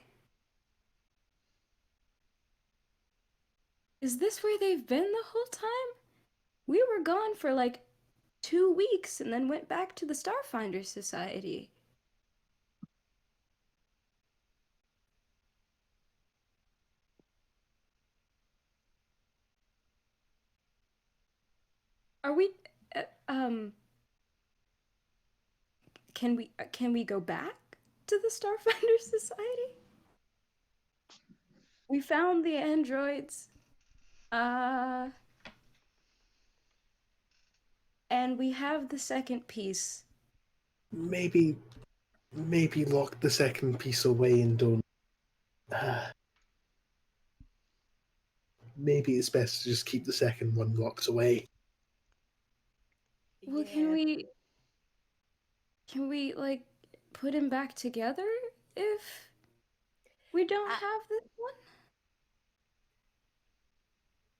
Is this where they've been the whole time? We were gone for like 2 weeks and then went back to the Starfinder Society. Are we uh, um can we go back to the Starfinder Society? We found the androids. Uh and we have the second piece. Maybe lock the second piece away and don't. Maybe it's best to just keep the second one locked away. Well, Yeah. can we like put him back together if we don't I, have this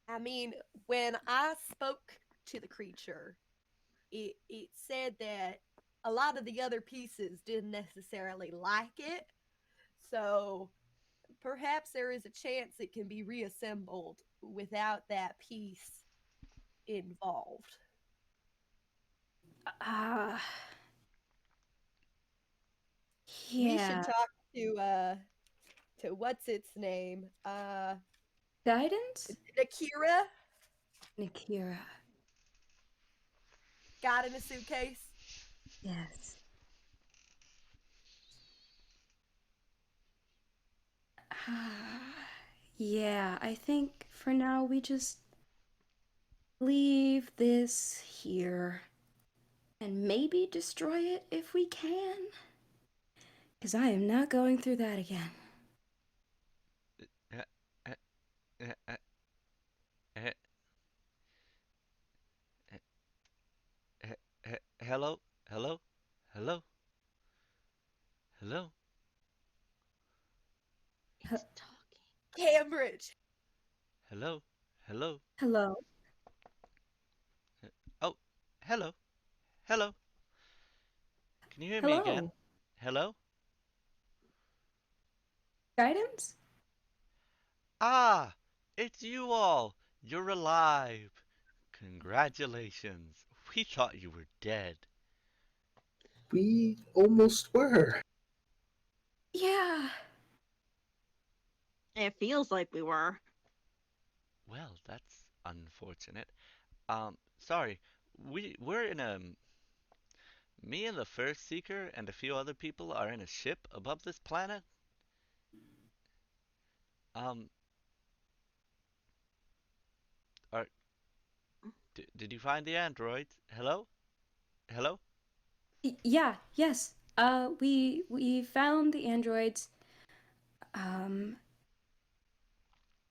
one? I mean, when I spoke to the creature, it said that a lot of the other pieces didn't necessarily like it. So perhaps there is a chance it can be reassembled without that piece involved. Ah, We should yeah. talk to what's its name? Guidance? Nakira. Nakira. Got in a suitcase. Yes. Yeah, I think for now we just leave this here and maybe destroy it if we can. Because I am not going through that again. Uh, uh, uh, uh, uh, Hello? Hello? Hello? Hello? H- It's talking. Cambridge. Hello? Hello? Hello? Oh, hello? Hello? Can you hear me again? Hello? Hello? Guidance? Ah! It's you all! You're alive! Congratulations! We thought you were dead. We almost were. Yeah. It feels like we were. Well, that's unfortunate. Sorry. We're in a Me and the First Seeker and a few other people are in a ship above this planet. Um, are did you find the androids? Hello? Hello? Yeah, yes. We found the androids, um,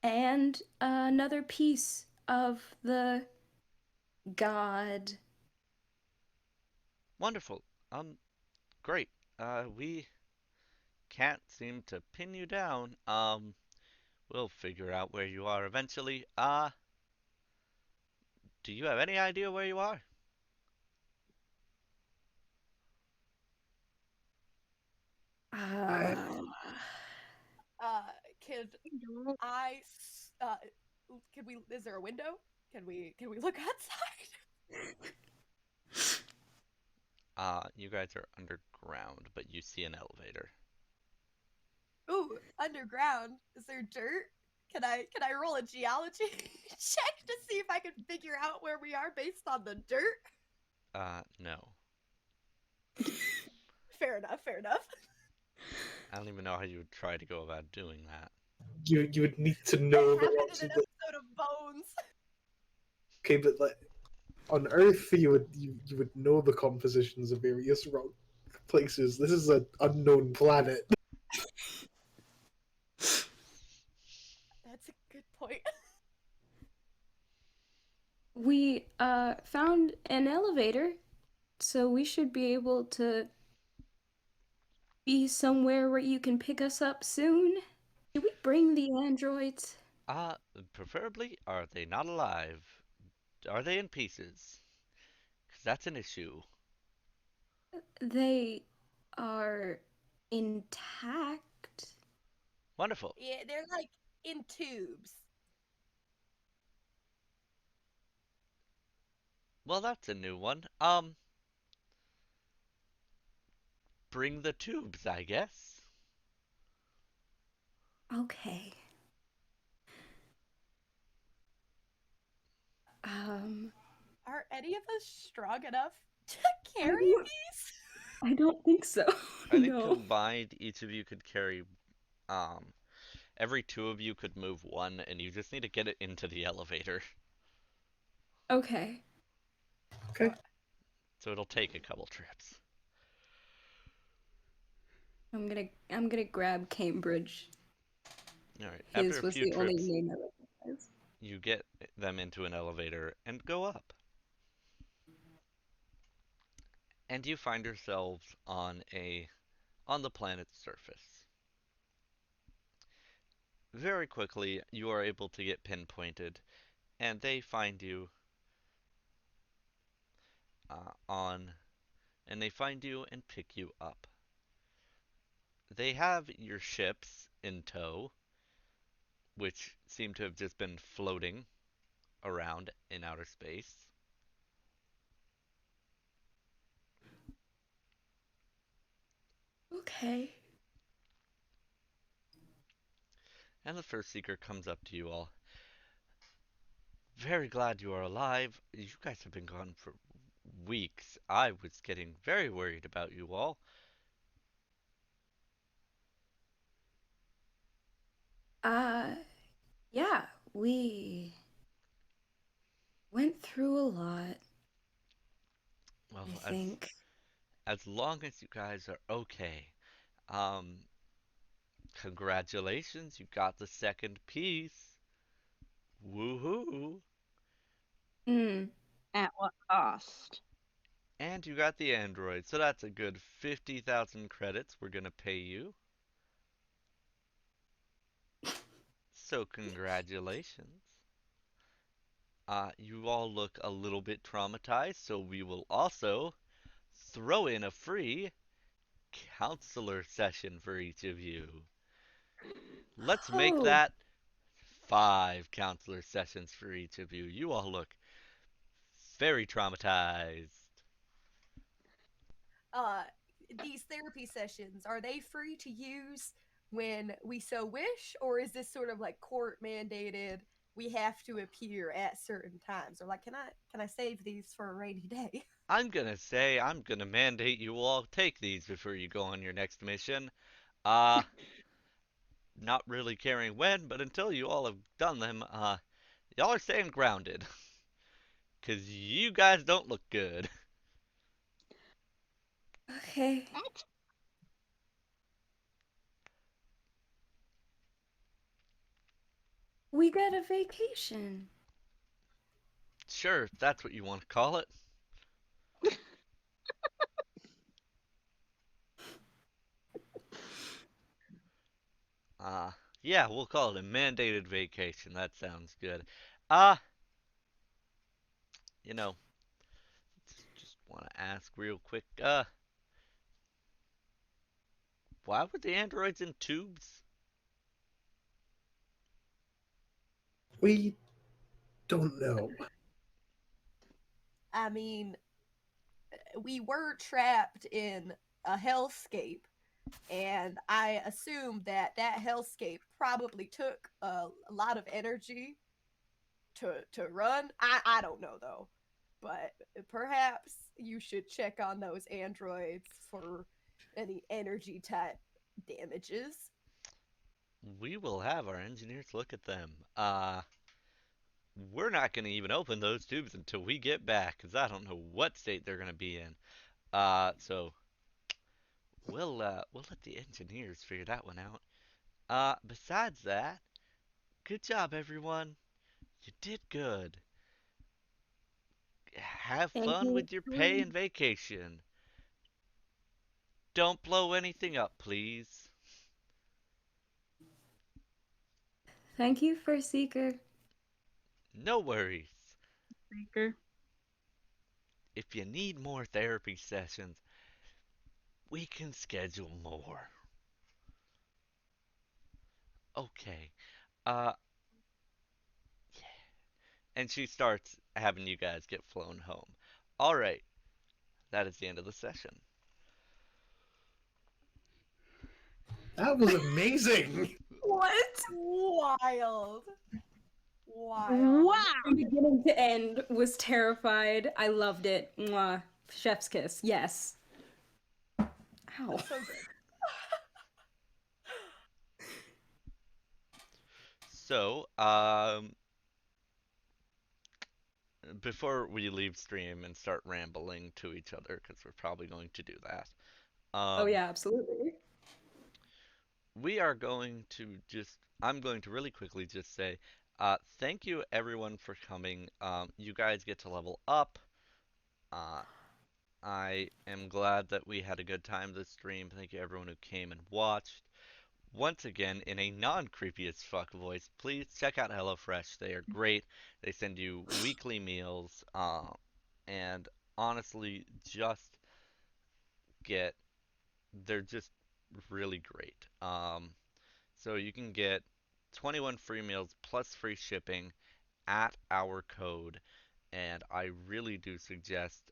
and another piece of the god. Wonderful. Great. We can't seem to pin you down. We'll figure out where you are eventually. Do you have any idea where you are? I, Uh, Uh, can Don't. I? Can we? Is there a window? Can we look outside? You guys are underground, but you see an elevator. Ooh, underground. Is there dirt? Can I roll a geology check to see if I can figure out where we are based on the dirt? No. Fair enough. Fair enough. I don't even know how you would try to go about doing that. you would need to It know the happened lots in of an the. episode of Bones. Okay, but like on Earth, you would know the compositions of various rock places. This is an unknown planet. That's a good point. We found an elevator, so we should be able to be somewhere where you can pick us up soon. Did we bring the androids? Uh, Preferably, are they not alive? Are they in pieces? 'Cause that's an issue. They are intact. Wonderful. Yeah, they're like in tubes. Well, that's a new one. Bring the tubes, I guess. Okay. Um, Are any of us strong enough to I carry don't, these? I don't think so. I think No. combined, each of you could carry, um, every two of you could move one, and you just need to get it into the elevator. Okay. Okay. So it'll take a couple trips. I'm gonna grab Cambridge. Alright, after His a was few the only trips, name I recognized. you get them into an elevator and go up. And you find yourselves on the planet's surface. Very quickly, you are able to get pinpointed, and they find you on, and they find you and pick you up. They have your ships in tow, which seem to have just been floating around in outer space. Okay. And the first seeker comes up to you all. Very glad you are alive. You guys have been gone for weeks. I was getting very worried about you all. Uh, yeah, we went through a lot, I Well, think. as long as you guys are okay. Um, Congratulations, you got the second piece. Woohoo! Hmm. At what cost? And you got the Android, so that's a good 50,000 credits we're gonna pay you. So congratulations. You all look a little bit traumatized, so we will also throw in a free counselor session for each of you. Let's make Oh, that 5 counselor sessions for each of you. You all look very traumatized. Uh, these therapy sessions, are they free to use when we so wish, or is this sort of like court mandated? We have to appear at certain times, or like, can I save these for a rainy day? I'm gonna mandate you all take these before you go on your next mission. Uh, Not really caring when, but until you all have done them, y'all are staying grounded. 'Cause you guys don't look good. okay. That's We got a vacation. Sure, if that's what you want to call it. Uh, yeah, we'll call it a mandated vacation. That sounds good. Uh, you know, just want to ask real quick, why were the androids in tubes? We don't know. I mean, we were trapped in a hellscape, and I assume that hellscape probably took a lot of energy to run. I don't know though, but perhaps you should check on those androids for any energy type damages. We will have our engineers look at them. we're not going to even open those tubes until we get back, because I don't know what state they're going to be in. So we'll let the engineers figure that one out. Besides that, good job, everyone. You did good. Have Thank fun you. with your pay and vacation. Don't blow anything up, please. Thank you, First Seeker. No worries. Speaker. If you need more therapy sessions, we can schedule more. Okay. Uh, and she starts having you guys get flown home. All right, that is the end of the session. That was amazing. What? Wild. Wild. Wow. From beginning to end was terrified. I loved it. Mwah. Chef's kiss. Yes. Ow. So good. So, before we leave stream and start rambling to each other, because we're probably going to do that, Oh um, yeah, absolutely. we are going to just, I'm going to really quickly just say, thank you everyone for coming. You guys get to level up. Uh, I am glad that we had a good time this stream. Thank you everyone who came and watched. Once again, in a non-creepy as fuck voice, please check out HelloFresh. They are great. They send you weekly meals, and honestly, just get, they're just really great. So you can get 21 free meals plus free shipping at our code, and I really do suggest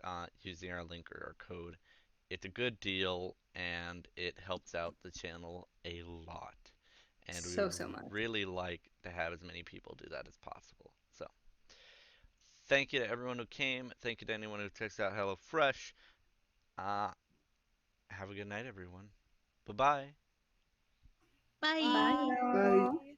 using our link or our code. It's a good deal, and it helps out the channel a lot. And we So would so much. really like to have as many people do that as possible. So, thank you to everyone who came. Thank you to anyone who checks out HelloFresh. Uh, have a good night, everyone. Bye bye. Bye. Bye Bye. Bye. y'all.